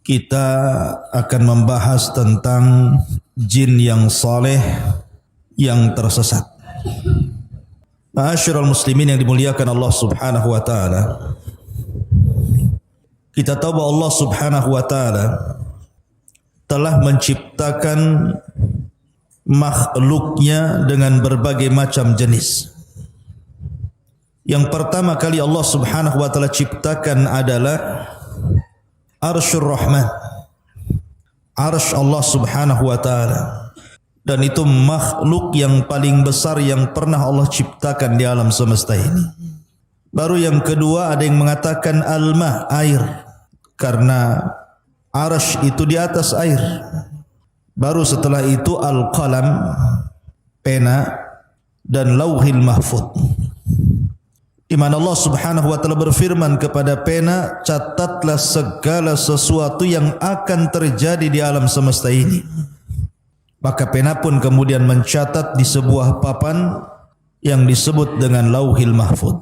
Kita akan membahas tentang jin yang saleh yang tersesat. Ma'asyiral muslimin yang dimuliakan Allah Subhanahu wa taala. Kita tahu bahwa Allah Subhanahu wa taala telah menciptakan makhluknya dengan berbagai macam jenis. Yang pertama kali Allah Subhanahu wa taala ciptakan adalah Arsyur Rahman, Arsy Allah Subhanahu wa taala, dan itu makhluk yang paling besar yang pernah Allah ciptakan di alam semesta ini. Baru yang kedua ada yang mengatakan Al-Ma, air, karena Arsy itu di atas air. Baru setelah itu Al-Qalam, pena, dan Lauhil Mahfuz, di mana Allah Subhanahu wa taala berfirman kepada pena, catatlah segala sesuatu yang akan terjadi di alam semesta ini. Maka pena pun kemudian mencatat di sebuah papan yang disebut dengan Lauhil Mahfuz.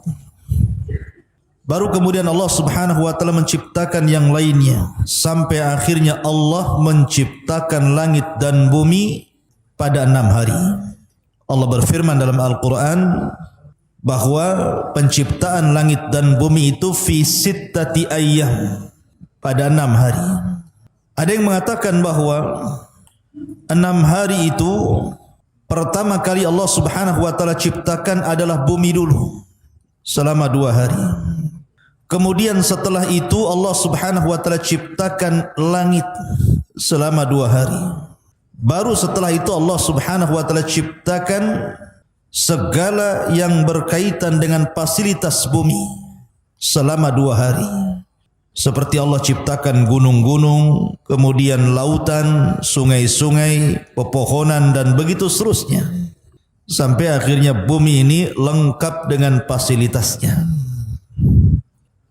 Baru kemudian Allah Subhanahu wa taala menciptakan yang lainnya, sampai akhirnya Allah menciptakan langit dan bumi pada 6 hari. Allah berfirman dalam Al-Quran bahwa penciptaan langit dan bumi itu fi sittati ayyam, pada 6 hari. Ada yang mengatakan bahwa 6 hari itu pertama kali Allah Subhanahu wa taala ciptakan adalah bumi dulu selama 2 hari. Kemudian setelah itu Allah Subhanahu wa taala ciptakan langit selama 2 hari. Baru setelah itu Allah Subhanahu wa taala ciptakan segala yang berkaitan dengan fasilitas bumi selama 2 hari. Seperti Allah ciptakan gunung-gunung, kemudian lautan, sungai-sungai, pepohonan, dan begitu seterusnya. Sampai akhirnya bumi ini lengkap dengan fasilitasnya.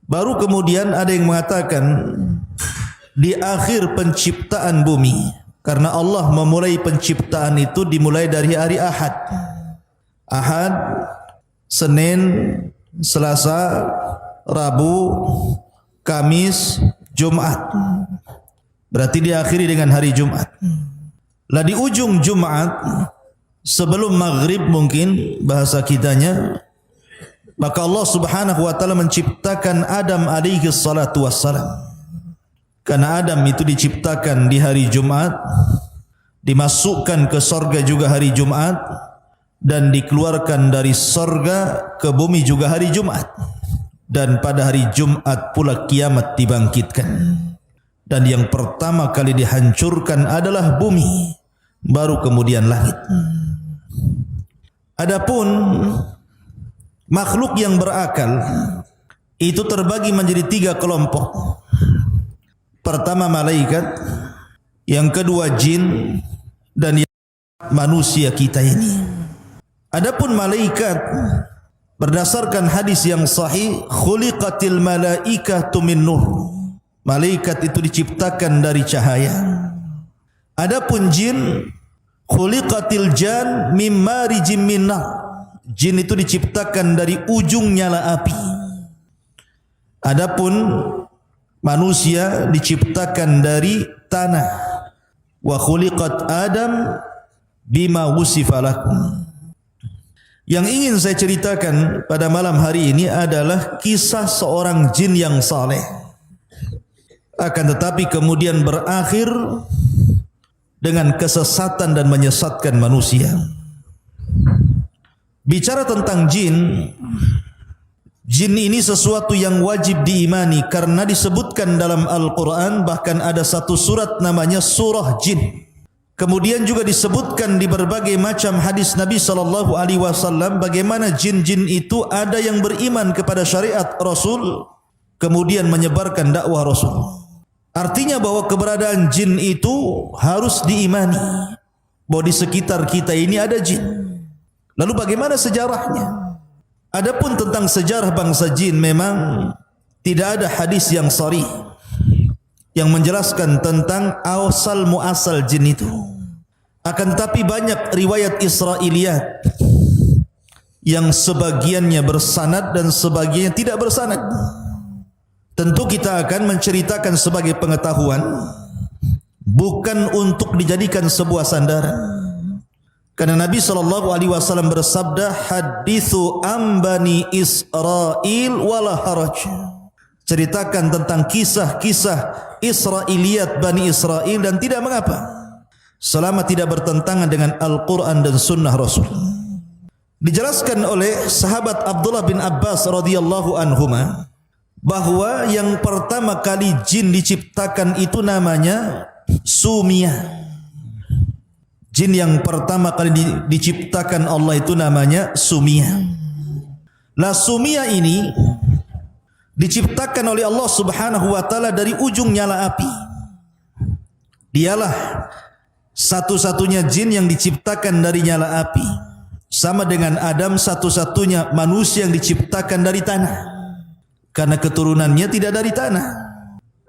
Baru kemudian ada yang mengatakan di akhir penciptaan bumi, karena Allah memulai penciptaan itu dimulai dari hari Ahad. Ahad, Senin, Selasa, Rabu, Kamis, Jumat. Berarti diakhiri dengan hari Jumat. Lah di ujung Jumat, sebelum maghrib mungkin bahasa kitanya, maka Allah Subhanahu wa taala menciptakan Adam alaihi salatu wassalam. Karena Adam itu diciptakan di hari Jumat, dimasukkan ke sorga juga hari Jumat, dan dikeluarkan dari sorga ke bumi juga hari Jumat. Dan pada hari Jumat pula kiamat dibangkitkan. Dan yang pertama kali dihancurkan adalah bumi, baru kemudian langit. Adapun makhluk yang berakal itu terbagi menjadi 3 kelompok. Pertama malaikat, yang kedua jin, dan yang manusia kita ini. Adapun malaikat, berdasarkan hadis yang sahih, khuliqatil malaikatu min nur. Malaikat itu diciptakan dari cahaya. Adapun jin, khuliqatil jan mim marijim min nar. Jin itu diciptakan dari ujung nyala api. Adapun manusia diciptakan dari tanah. Wa khuliqat Adam bima wusifa lakum. Yang ingin saya ceritakan pada malam hari ini adalah kisah seorang jin yang saleh, akan tetapi kemudian berakhir dengan kesesatan dan menyesatkan manusia. Bicara tentang jin, jin ini sesuatu yang wajib diimani karena disebutkan dalam Al-Quran, bahkan ada satu surat namanya surah jin. Kemudian juga disebutkan di berbagai macam hadis Nabi SAW bagaimana jin-jin itu ada yang beriman kepada syariat Rasul, kemudian menyebarkan dakwah Rasul. Artinya bahwa keberadaan jin itu harus diimani, bahwa di sekitar kita ini ada jin. Lalu bagaimana sejarahnya? Adapun tentang sejarah bangsa jin memang tidak ada hadis yang sharih. yang menjelaskan tentang asal muasal jin itu. Akan tetapi banyak riwayat Israiliyat yang sebagiannya bersanad dan sebagiannya tidak bersanad. Tentu kita akan menceritakan sebagai pengetahuan, bukan untuk dijadikan sebuah sandaran. Karena Nabi SAW bersabda, hadithu ambani Israel wala haraj. Ceritakan tentang kisah-kisah Israiliyat Bani Israel dan tidak mengapa, selama tidak bertentangan dengan Al-Quran dan Sunnah Rasul. Dijelaskan oleh sahabat Abdullah bin Abbas radhiyallahu anhuma bahwa yang pertama kali jin diciptakan itu namanya Sumia. Jin yang pertama kali diciptakan Allah itu namanya Sumia. Lah Sumia ini diciptakan oleh Allah Subhanahu wa taala dari ujung nyala api. Dialah satu-satunya jin yang diciptakan dari nyala api. Sama dengan Adam, satu-satunya manusia yang diciptakan dari tanah. Karena keturunannya tidak dari tanah.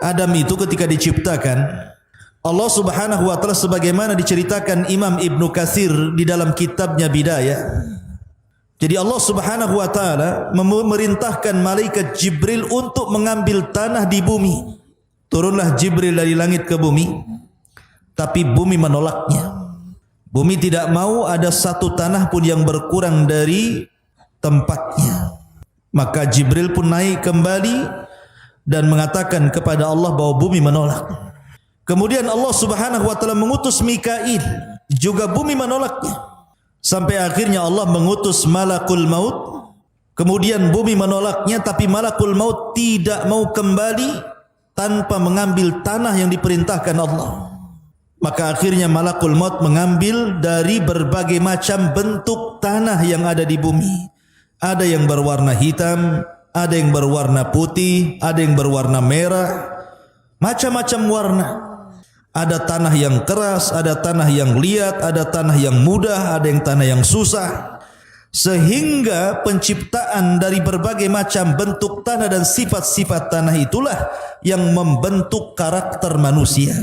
Adam itu ketika diciptakan, Allah Subhanahu wa taala sebagaimana diceritakan Imam Ibnu Katsir di dalam kitabnya Bidayah. Jadi Allah Subhanahu wa taala memerintahkan malaikat Jibril untuk mengambil tanah di bumi. Turunlah Jibril dari langit ke bumi, tapi bumi menolaknya. Bumi tidak mau ada satu tanah pun yang berkurang dari tempatnya. Maka Jibril pun naik kembali dan mengatakan kepada Allah bahwa bumi menolak. Kemudian Allah Subhanahu wa taala mengutus Mikail, juga bumi menolaknya. Sampai akhirnya Allah mengutus Malakul Maut. Kemudian bumi menolaknya, tapi Malakul Maut tidak mau kembali tanpa mengambil tanah yang diperintahkan Allah. Maka akhirnya Malakul Maut mengambil dari berbagai macam bentuk tanah yang ada di bumi. Ada yang berwarna hitam, ada yang berwarna putih, ada yang berwarna merah, macam-macam warna. Ada tanah yang keras, ada tanah yang liat, ada tanah yang mudah, ada yang tanah yang susah. Sehingga penciptaan dari berbagai macam bentuk tanah dan sifat-sifat tanah itulah yang membentuk karakter manusia.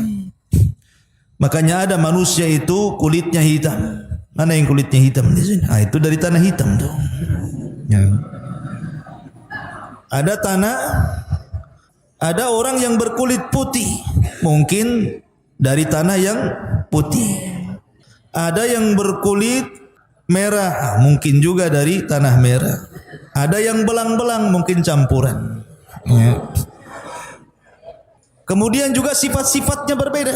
Makanya ada manusia itu kulitnya hitam. Mana yang kulitnya hitam di sini? Ah, itu dari tanah hitam tuh. Ya. Ada tanah, ada orang yang berkulit putih, mungkin dari tanah yang putih. Ada yang berkulit merah, mungkin juga dari tanah merah. Ada yang belang-belang, mungkin campuran. Ya. Kemudian juga sifat-sifatnya berbeda.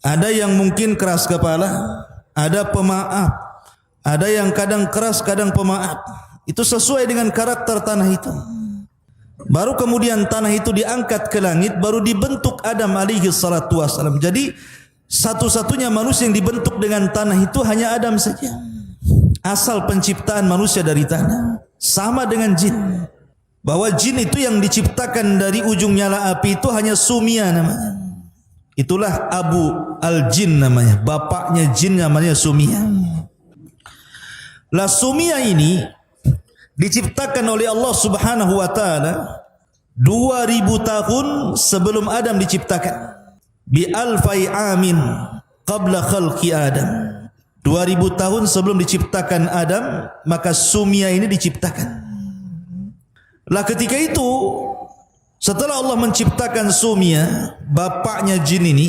Ada yang mungkin keras kepala, ada pemaaf, ada yang kadang keras, kadang pemaaf. Itu sesuai dengan karakter tanah itu. Baru kemudian tanah itu diangkat ke langit, baru dibentuk Adam alaihi salatu wassalam. Jadi satu-satunya manusia yang dibentuk dengan tanah itu hanya Adam saja. Asal penciptaan manusia dari tanah. Sama dengan jin. Bahwa jin itu yang diciptakan dari ujung nyala api itu hanya Sumia namanya. Itulah Abu al-Jin namanya. Bapaknya jin namanya Sumia. Lah Sumia ini diciptakan oleh Allah Subhanahu wa taala 2000 tahun sebelum Adam diciptakan. Bi alfai amin qabla khalqi Adam. 2000 tahun sebelum diciptakan Adam, maka Sumia ini diciptakan. Lah ketika itu, setelah Allah menciptakan Sumia, bapaknya jin ini,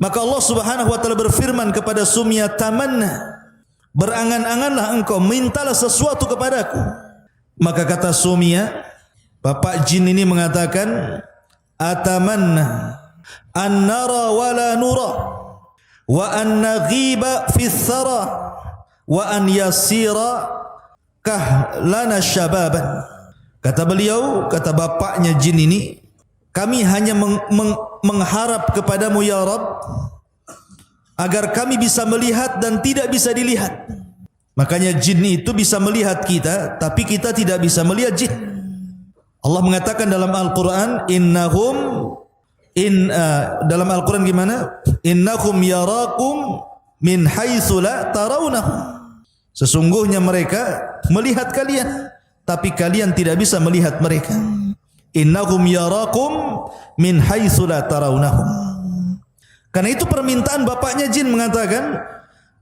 maka Allah Subhanahu wa taala berfirman kepada Sumia, tamanna, berangan-anganlah engkau, mintalah sesuatu kepadaku. Maka kata Sumia, bapak jin ini mengatakan, atamanna an nara wa la nura wa an naghiba fi thara wa an yasira kahlana syababan. Kata beliau, kata bapaknya jin ini, kami hanya mengharap kepadamu ya Rabb agar kami bisa melihat dan tidak bisa dilihat. Makanya jin itu bisa melihat kita, tapi kita tidak bisa melihat jin. Allah mengatakan dalam Al-Quran, dalam Al-Quran gimana? Innahum yarakum min haitsu la tarawnahum. Sesungguhnya mereka melihat kalian, tapi kalian tidak bisa melihat mereka. innahum yarakum min haitsu la tarawnahum. Karena itu permintaan bapaknya jin mengatakan,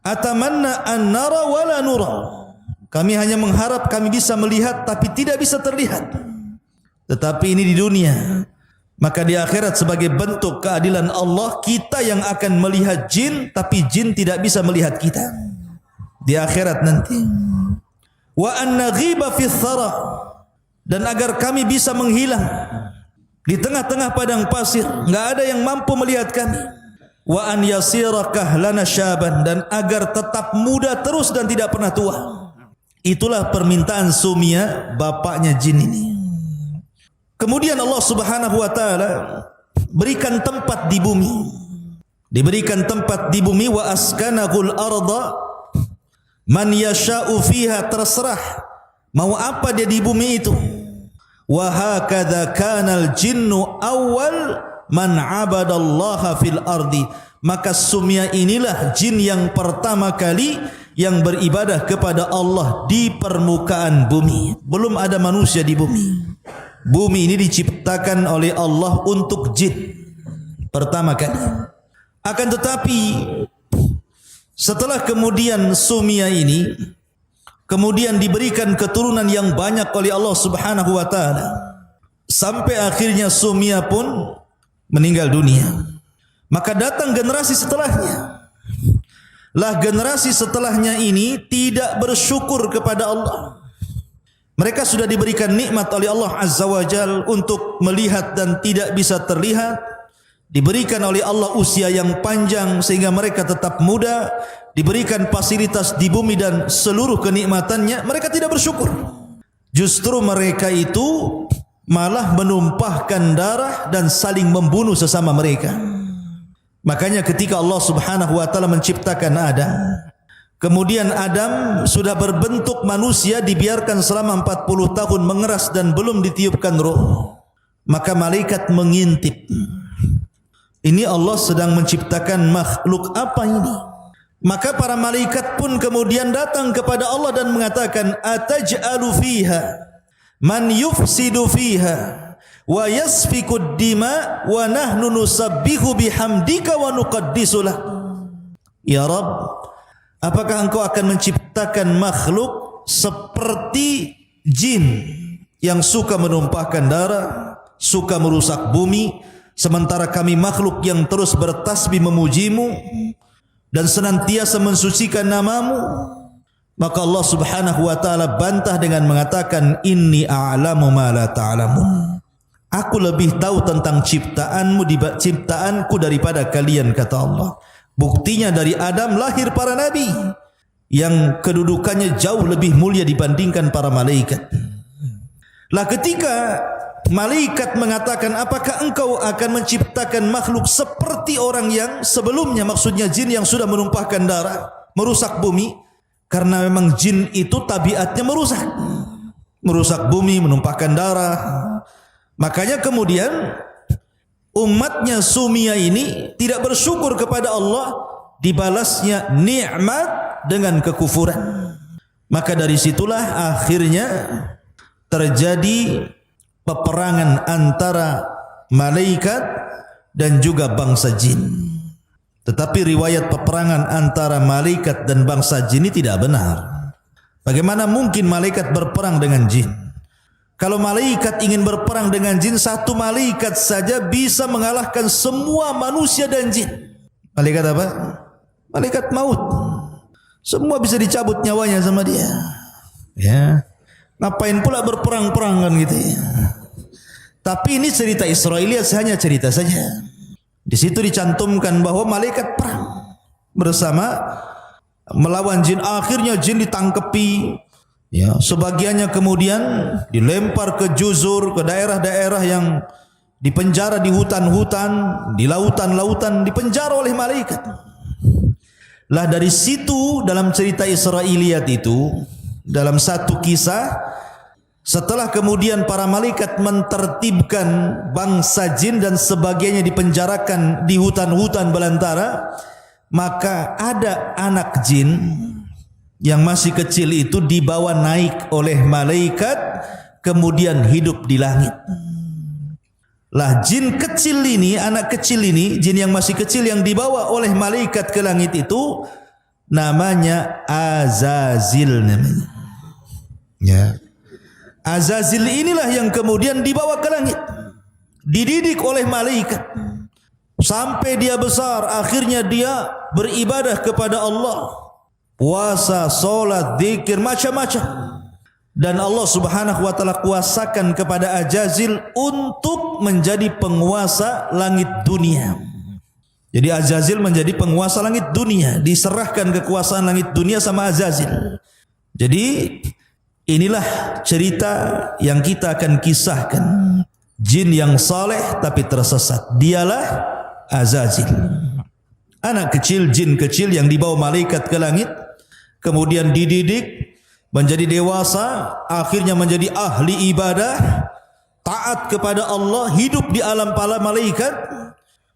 atamanna an nara wa la nura. Kami hanya mengharap kami bisa melihat tapi tidak bisa terlihat. Tetapi ini di dunia. Maka di akhirat sebagai bentuk keadilan Allah, kita yang akan melihat jin tapi jin tidak bisa melihat kita. Di akhirat nanti. Wa an naghiba fi thara, dan agar kami bisa menghilang di tengah-tengah padang pasir, enggak ada yang mampu melihat kami. Wa an yasira kahlana syaban, dan agar tetap muda terus dan tidak pernah tua. Itulah permintaan Sumia, bapaknya jin ini. Kemudian Allah Subhanahu wa taala berikan tempat di bumi. Diberikan tempat di bumi, wa askanahul arda man yasha'u fiha, terserah mau apa dia di bumi itu. Wa hakadza kanal jinnu awwal man 'abadallaha fil ardi. Maka Sumia inilah jin yang pertama kali yang beribadah kepada Allah di permukaan bumi. Belum ada manusia di bumi. Bumi ini diciptakan oleh Allah untuk jin pertama kali. Akan tetapi setelah kemudian Sumia ini kemudian diberikan keturunan yang banyak oleh Allah Subhanahu wa taala, sampai akhirnya Sumia pun meninggal dunia. Maka datang generasi setelahnya. Lah generasi setelahnya ini tidak bersyukur kepada Allah. Mereka sudah diberikan nikmat oleh Allah Azza wa Jal untuk melihat dan tidak bisa terlihat. Diberikan oleh Allah usia yang panjang sehingga mereka tetap muda. Diberikan fasilitas di bumi dan seluruh kenikmatannya. Mereka tidak bersyukur. Justru mereka itu malah menumpahkan darah dan saling membunuh sesama mereka. Makanya ketika Allah Subhanahu wa taala menciptakan Adam, kemudian Adam sudah berbentuk manusia, dibiarkan selama 40 tahun mengeras dan belum ditiupkan roh. Maka malaikat mengintip. Ini Allah sedang menciptakan makhluk apa ini? Maka para malaikat pun kemudian datang kepada Allah dan mengatakan, ataj'alu fiha man yufsidu fiha wa yasfikud dima wa nahnu nusabbihu bihamdika wa nuqaddisulah. Ya Rabb, apakah engkau akan menciptakan makhluk seperti jin yang suka menumpahkan darah, suka merusak bumi, sementara kami makhluk yang terus bertasbih memujimu dan senantiasa mensucikan namamu? Maka Allah Subhanahu wa taala bantah dengan mengatakan, inni a'lamu ma la ta'lamun. Aku lebih tahu tentang ciptaanku daripada kalian, kata Allah. Buktinya dari Adam lahir para nabi yang kedudukannya jauh lebih mulia dibandingkan para malaikat. Lah ketika malaikat mengatakan, apakah engkau akan menciptakan makhluk seperti orang yang sebelumnya, maksudnya jin yang sudah menumpahkan darah, merusak bumi, karena memang jin itu tabiatnya merusak bumi, menumpahkan darah. Makanya kemudian umatnya Sumia ini tidak bersyukur kepada Allah, dibalasnya nikmat dengan kekufuran. Maka dari situlah akhirnya terjadi peperangan antara malaikat dan juga bangsa jin. Tetapi riwayat peperangan antara malaikat dan bangsa jin ini tidak benar. Bagaimana mungkin malaikat berperang dengan jin? Kalau malaikat ingin berperang dengan jin, satu malaikat saja bisa mengalahkan semua manusia dan jin. Malaikat apa? Malaikat maut. Semua bisa dicabut nyawanya sama dia. Ya. Ngapain pula berperang-perang kan gitu ya. Tapi ini cerita Israiliyat, hanya cerita saja. Di situ dicantumkan bahwa malaikat perang bersama melawan jin. Akhirnya jin ditangkepi. Ya, sebagiannya kemudian dilempar ke juzur, ke daerah-daerah yang dipenjara di hutan-hutan, di lautan-lautan, dipenjara oleh malaikat. Lah dari situ dalam cerita Israiliyat itu, dalam satu kisah, setelah kemudian para malaikat mentertibkan bangsa jin dan sebagiannya dipenjarakan di hutan-hutan belantara, maka ada anak jin yang masih kecil itu dibawa naik oleh malaikat, kemudian hidup di langit. Lah jin kecil ini, anak kecil ini, jin yang masih kecil yang dibawa oleh malaikat ke langit itu namanya Azazil namanya. Ya. Azazil inilah yang kemudian dibawa ke langit, dididik oleh malaikat sampai dia besar, akhirnya dia beribadah kepada Allah, puasa, solat, zikir, macam-macam. Dan Allah Subhanahu wa taala kuasakan kepada Azazil untuk menjadi penguasa langit dunia. Jadi Azazil menjadi penguasa langit dunia, diserahkan kekuasaan langit dunia sama Azazil. Jadi inilah cerita yang kita akan kisahkan. Jin yang saleh tapi tersesat, dialah Azazil. Anak kecil, jin kecil yang dibawa malaikat ke langit, kemudian dididik menjadi dewasa, akhirnya menjadi ahli ibadah, taat kepada Allah, hidup di alam para malaikat,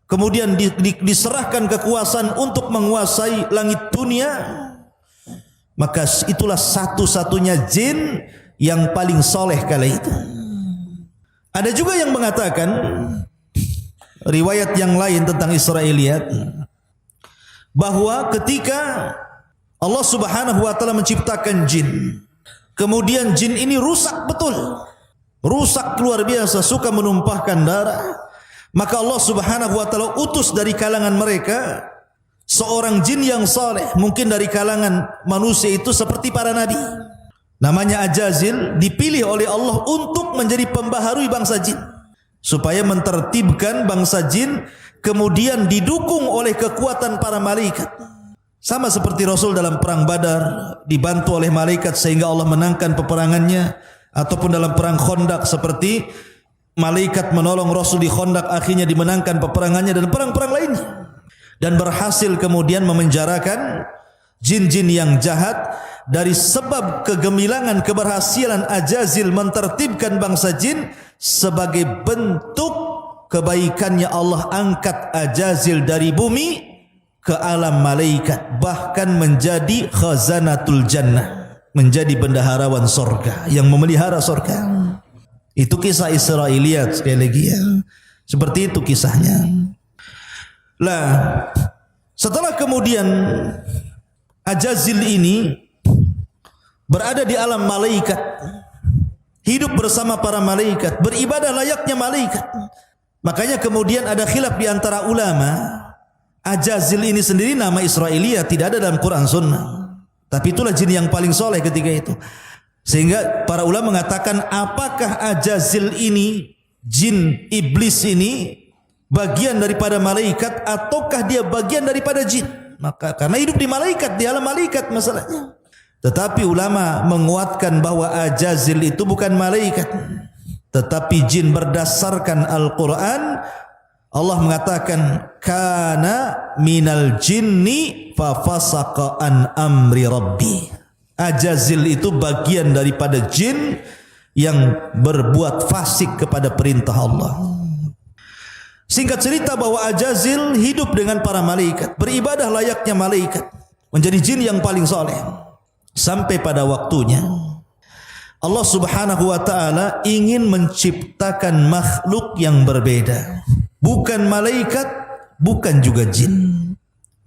kemudian diserahkan kekuasaan untuk menguasai langit dunia. Maka itulah satu-satunya jin yang paling soleh kala itu. Ada juga yang mengatakan riwayat yang lain tentang Israiliyat, bahwa ketika Allah Subhanahu wa taala menciptakan jin, kemudian jin ini rusak betul, rusak luar biasa, suka menumpahkan darah. Maka Allah Subhanahu wa taala utus dari kalangan mereka seorang jin yang saleh, mungkin dari kalangan manusia itu seperti para nabi. Namanya Azazil, dipilih oleh Allah untuk menjadi pembaharui bangsa jin, supaya mentertibkan bangsa jin, kemudian didukung oleh kekuatan para malaikat. Sama seperti Rasul dalam perang Badar dibantu oleh malaikat sehingga Allah menangkan peperangannya, ataupun dalam perang Khandaq seperti malaikat menolong Rasul di Khandaq, akhirnya dimenangkan peperangannya, dan perang-perang lainnya, dan berhasil kemudian memenjarakan jin-jin yang jahat. Dari sebab kegemilangan keberhasilan Azazil mentertibkan bangsa jin, sebagai bentuk kebaikannya Allah angkat Azazil dari bumi ke alam malaikat, bahkan menjadi khazanatul jannah, menjadi bendaharawan surga yang memelihara surga. Itu kisah Israiliyat, sekali lagi ya, seperti itu kisahnya. Lah, setelah kemudian Azazil ini berada di alam malaikat, hidup bersama para malaikat, beribadah layaknya malaikat. Makanya kemudian ada khilaf di antara ulama. Azazil ini sendiri nama Israiliyat, tidak ada dalam Quran Sunnah, tapi itulah jin yang paling soleh ketika itu. Sehingga para ulama mengatakan, apakah Azazil ini, jin iblis ini, bagian daripada malaikat ataukah dia bagian daripada jin? Maka karena hidup di malaikat, di alam malaikat masalahnya. Tetapi ulama menguatkan bahwa Azazil itu bukan malaikat, tetapi jin. Berdasarkan Al-Quran, Allah mengatakan kana minal jinni fa fasaqa an amri rabbi. Azazil itu bagian daripada jin yang berbuat fasik kepada perintah Allah. Singkat cerita bahwa Azazil hidup dengan para malaikat, beribadah layaknya malaikat, menjadi jin yang paling soleh. Sampai pada waktunya Allah Subhanahu wa taala ingin menciptakan makhluk yang berbeda, bukan malaikat, bukan juga jin,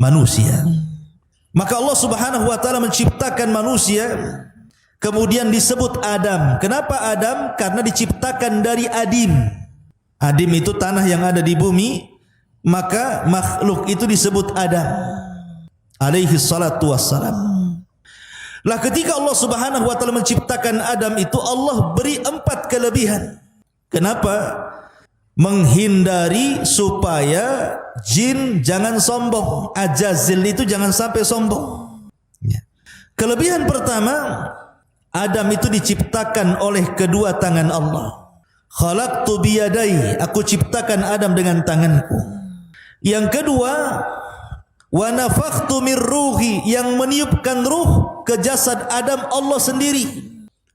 manusia. Maka Allah Subhanahu wa taala menciptakan manusia, kemudian disebut Adam. Kenapa Adam? Karena diciptakan dari adim. Adim itu tanah yang ada di bumi, maka makhluk itu disebut Adam alaihi salatu wassalam. Lah ketika Allah Subhanahu wa taala menciptakan Adam itu, Allah beri 4 kelebihan. Kenapa? Menghindari supaya jin jangan sombong. Azazil itu jangan sampai sombong. Kelebihan pertama, Adam itu diciptakan oleh kedua tangan Allah. Khalaqtu biyadai, aku ciptakan Adam dengan tanganku. Yang kedua, wa nafakhtu mir ruhi, yang meniupkan ruh ke jasad Adam Allah sendiri,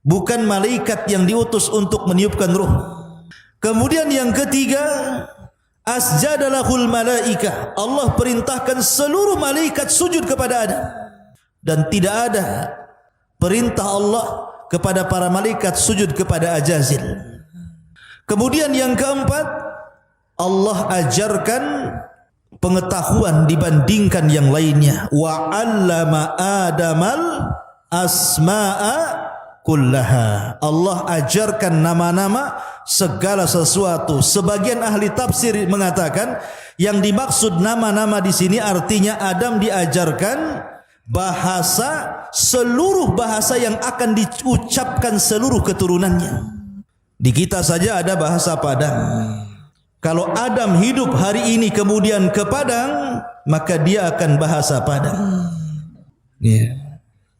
bukan malaikat yang diutus untuk meniupkan ruh. Kemudian yang ketiga, asjadalahul malaika, Allah perintahkan seluruh malaikat sujud kepada Adam, dan tidak ada perintah Allah kepada para malaikat sujud kepada Azazil. Kemudian yang keempat, Allah ajarkan pengetahuan dibandingkan yang lainnya. Wa 'allama Adamal asma'a kullaha. Allah ajarkan nama-nama segala sesuatu. Sebagian ahli tafsir mengatakan yang dimaksud nama-nama di sini artinya Adam diajarkan bahasa, seluruh bahasa yang akan diucapkan seluruh keturunannya. Di kita saja ada bahasa Padang. Kalau Adam hidup hari ini kemudian ke Padang, maka dia akan bahasa Padang.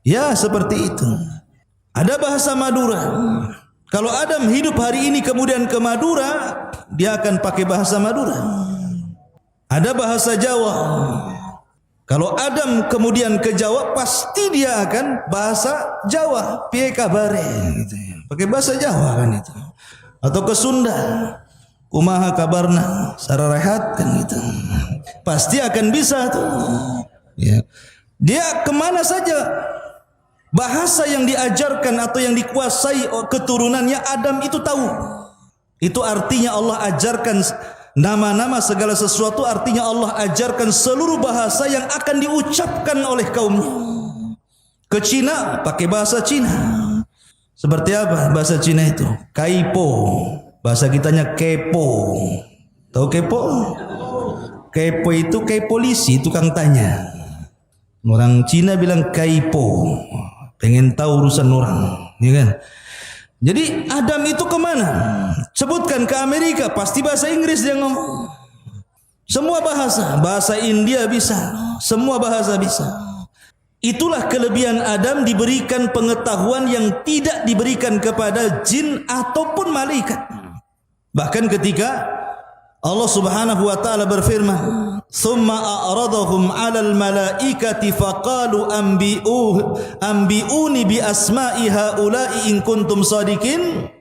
Ya, seperti itu. Ada bahasa Madura. Kalau Adam hidup hari ini kemudian ke Madura, dia akan pakai bahasa Madura. Ada bahasa Jawa. Kalau Adam kemudian ke Jawa, pasti dia akan bahasa Jawa. Piye kabare gitu ya. Pakai bahasa Jawa kan itu. Atau ke Sunda. Kumaha kabarna? Sara rehat kan gitu. Pasti akan bisa tuh. Ya. Dia kemana saja bahasa yang diajarkan atau yang dikuasai keturunannya Adam itu tahu. Itu artinya Allah ajarkan nama-nama segala sesuatu, artinya Allah ajarkan seluruh bahasa yang akan diucapkan oleh kaumnya. Ke Cina pakai bahasa Cina. Seperti apa bahasa Cina itu? Kaipo. Bahasa kitanya kepo. Tahu kepo? Kepo itu kayak polisi, tukang tanya. Orang Cina bilang kaipo. Pengen tahu urusan orang, ya kan? Jadi Adam itu kemana? Sebutkan ke Amerika, pasti bahasa Inggris dia ngomong. Semua bahasa, bahasa India bisa, semua bahasa bisa. Itulah kelebihan Adam, diberikan pengetahuan yang tidak diberikan kepada jin ataupun malaikat. Bahkan ketika Allah Subhanahu wa taala berfirman, "Tsumma a'radahum 'alal malaikati faqalu anbi'uni bi asma'i haula'i in kuntum shadiqin."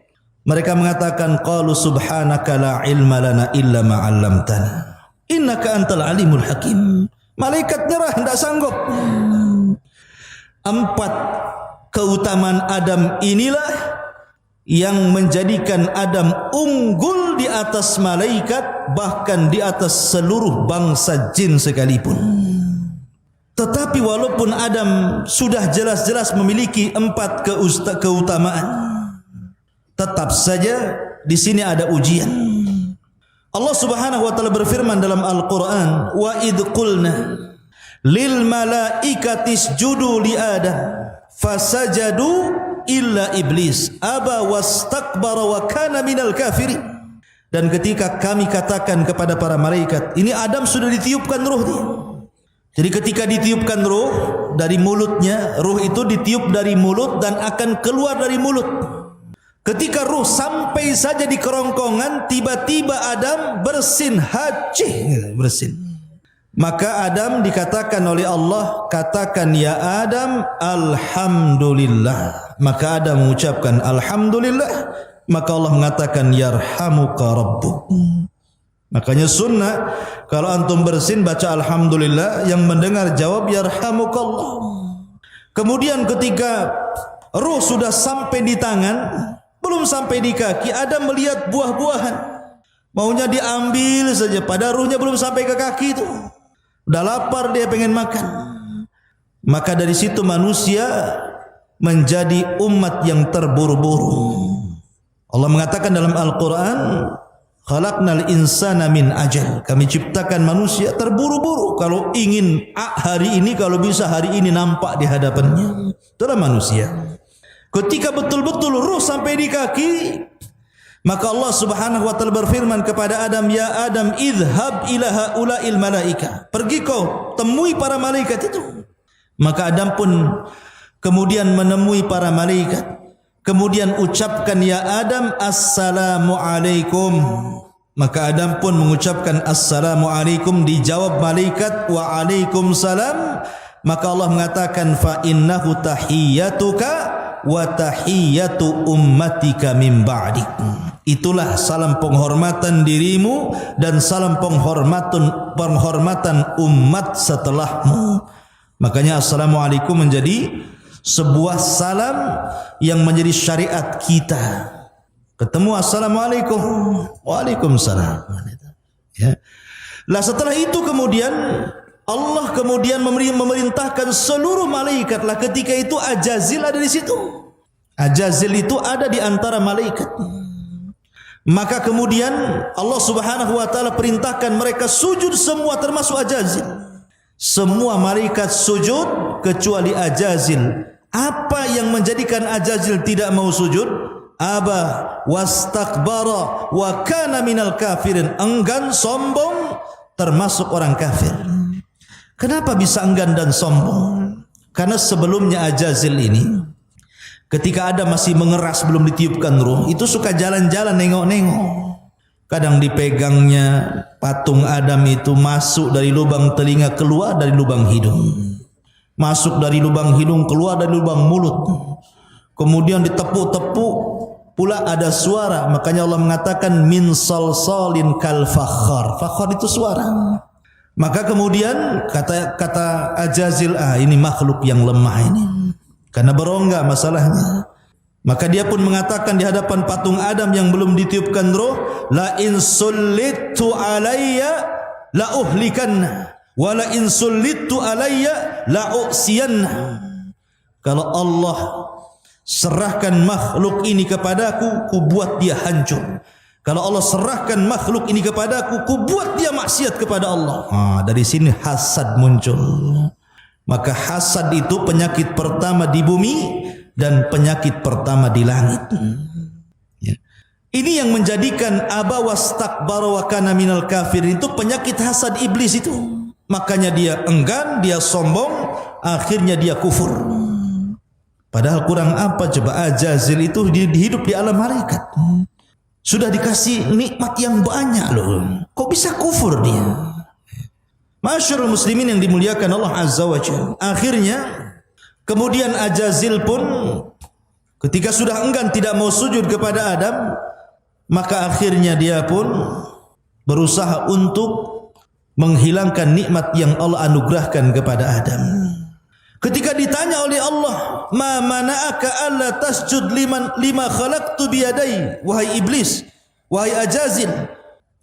Mereka mengatakan, "Qalu subhanaka la ilma lana illa ma 'allamtana. Innaka antal alimul hakim." Malaikat nyerah, tidak sanggup. 4 keutamaan Adam inilah yang menjadikan Adam unggul di atas malaikat, bahkan di atas seluruh bangsa jin sekalipun. Tetapi walaupun Adam sudah jelas-jelas memiliki 4 keutamaan, tetap saja di sini ada ujian. Allah Subhanahu wa taala berfirman dalam Al-Qur'an, "Wa id qulna lil malaikati isjudu li Adam fasajadu illa iblis aba wastakbara wa kana minal kafirin." Dan ketika kami katakan kepada para malaikat, ini Adam sudah ditiupkan ruh dia. Jadi ketika ditiupkan ruh dari mulutnya, ruh itu ditiup dari mulut dan akan keluar dari mulut. Ketika ruh sampai saja di kerongkongan, tiba-tiba Adam bersin, bersin. Maka Adam dikatakan oleh Allah, katakan ya Adam, alhamdulillah. Maka Adam mengucapkan alhamdulillah. Maka Allah mengatakan yarhamuka rabbuk. Makanya sunnah kalau antum bersin baca alhamdulillah, yang mendengar jawab yarhamukallah. Kemudian ketika ruh sudah sampai di tangan, belum sampai di kaki, Adam melihat buah-buahan. Maunya diambil saja, pada ruhnya belum sampai ke kaki itu. Udah lapar, dia pengen makan. Maka dari situ manusia menjadi umat yang terburu-buru. Allah mengatakan dalam Al-Quran, khalaqnal insana min ajal. Kami ciptakan manusia terburu-buru. Kalau ingin hari ini, kalau bisa hari ini nampak di hadapannya. Itulah manusia. Ketika betul-betul ruh sampai di kaki, maka Allah Subhanahu wa taala berfirman kepada Adam, ya Adam, idhab ila haula'il malaika. Pergi kau temui para malaikat itu. Maka Adam pun kemudian menemui para malaikat. Kemudian ucapkan ya Adam, assalamu alaikum. Maka Adam pun mengucapkan assalamu alaikum, dijawab malaikat wa alaikumsalam. Maka Allah mengatakan fa innahu tahiyyatuka wa tahiyyatu ummatika min ba'dik. Itulah salam penghormatan dirimu dan salam penghormatan umat setelahmu. Makanya assalamualaikum menjadi sebuah salam yang menjadi syariat kita. Ketemu assalamualaikum, waalaikumsalam. Ya. Lah setelah itu kemudian Allah kemudian memerintahkan seluruh malaikat lah, ketika itu Ajazil ada di situ. Ajazil itu ada di antara malaikat. Maka kemudian Allah Subhanahu wa taala perintahkan mereka sujud semua termasuk Ajazil. Semua malaikat sujud kecuali Ajazil. Apa yang menjadikan Ajazil tidak mau sujud? Aba wastakbara wa kana minal kafirin. Enggan, sombong, termasuk orang kafir. Kenapa bisa enggan dan sombong? Karena sebelumnya Ajazil ini, ketika Adam masih mengeras belum ditiupkan ruh, itu suka jalan-jalan nengok-nengok. Kadang dipegangnya patung Adam itu, masuk dari lubang telinga, keluar dari lubang hidung. Masuk dari lubang hidung, keluar dari lubang mulut. Kemudian ditepuk-tepuk pula ada suara. Makanya Allah mengatakan min salsalin kal fakhar. Fakhar itu suara. Maka kemudian kata Ajazil, ini makhluk yang lemah ini. Karena berongga masalahnya. Maka dia pun mengatakan di hadapan patung Adam yang belum ditiupkan roh, la in sullitu alayya la uhlikanna wa la in sullitu alayya la u'siyanna. Kalau Allah serahkan makhluk ini kepadaku, ku buat dia hancur. Kalau Allah serahkan makhluk ini kepadaku, ku buat dia maksiat kepada Allah. Dari sini hasad muncul. Maka hasad itu penyakit pertama di bumi dan penyakit pertama di langit. Ya. Ini yang menjadikan aba wastakbara wa kana minal kafir, itu penyakit hasad iblis itu. Makanya dia enggan, dia sombong, akhirnya dia kufur. Padahal kurang apa coba? Ajazil itu hidup di alam malaikat. Sudah dikasih nikmat yang banyak loh. Kok bisa kufur dia? Masyarul muslimin yang dimuliakan Allah Azza wa Jalla. Akhirnya kemudian Ajazil pun ketika sudah enggan tidak mau sujud kepada Adam, maka akhirnya dia pun berusaha untuk menghilangkan nikmat yang Allah anugerahkan kepada Adam. Ketika ditanya oleh Allah, "Ma mana'aka alla tasjud lima khalaqtu biyadai?" Wahai iblis, wahai Ajazil,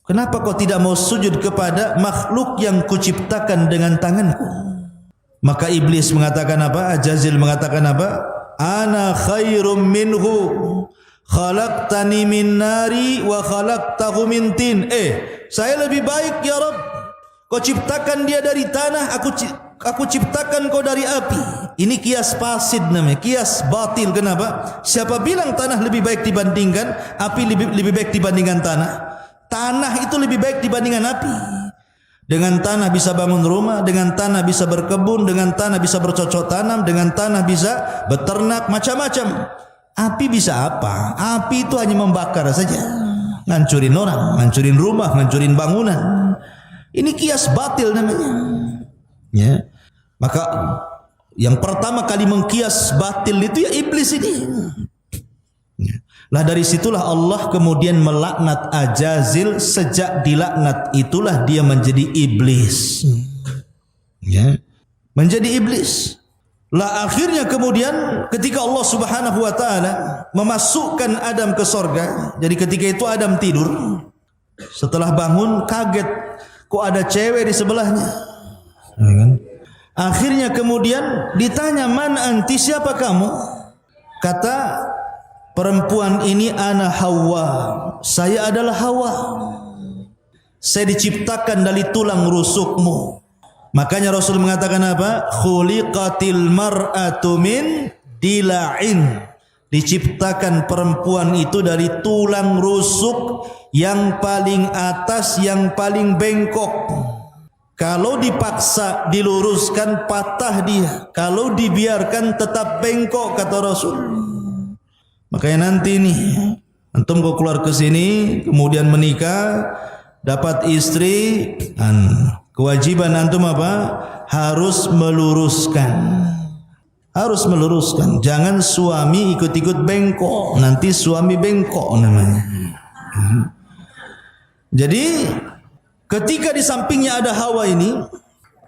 kenapa kau tidak mau sujud kepada makhluk yang kuciptakan dengan tanganku? Maka iblis mengatakan apa? Ajazil mengatakan apa? Ana khairum minhu khalaqtani min nari wa khalaqtahu min tin. Saya lebih baik ya Rabb. Kau ciptakan dia dari tanah, aku ciptakan kau dari api. Ini kias fasid namanya, kias batil. Kenapa? Siapa bilang tanah lebih baik dibandingkan api, lebih baik dibandingkan tanah? Tanah itu lebih baik dibandingkan api. Dengan tanah bisa bangun rumah, dengan tanah bisa berkebun, dengan tanah bisa bercocok tanam, dengan tanah bisa beternak, macam-macam. Api bisa apa? Api itu hanya membakar saja, ngancurin orang, ngancurin rumah, ngancurin bangunan. Ini kias batil namanya. Ya. Maka yang pertama kali mengkias batil itu ya iblis ini. Lah dari situlah Allah kemudian melaknat Ajazil. Sejak dilaknat itulah dia menjadi iblis. Ya. Menjadi iblis. Lah akhirnya kemudian ketika Allah Subhanahu wa taala memasukkan Adam ke sorga. Jadi ketika itu Adam tidur. Setelah bangun kaget, kok ada cewek di sebelahnya. Ya kan? Akhirnya kemudian ditanya, "Man anti, siapa kamu?" Kata perempuan ini, "Ana Hawa." Saya adalah Hawa. Saya diciptakan dari tulang rusukmu. Makanya Rasul mengatakan apa? Khuliqatil mar'atu min dila'in. Diciptakan perempuan itu dari tulang rusuk yang paling atas, yang paling bengkok. Kalau dipaksa diluruskan patah dia. Kalau dibiarkan tetap bengkok, kata Rasul. Makanya nanti nih, antum kau keluar ke sini, kemudian menikah, dapat istri, kewajiban antum apa? Harus meluruskan. Harus meluruskan. Jangan suami ikut-ikut bengkok. Nanti suami bengkok namanya. Jadi ketika di sampingnya ada Hawa ini,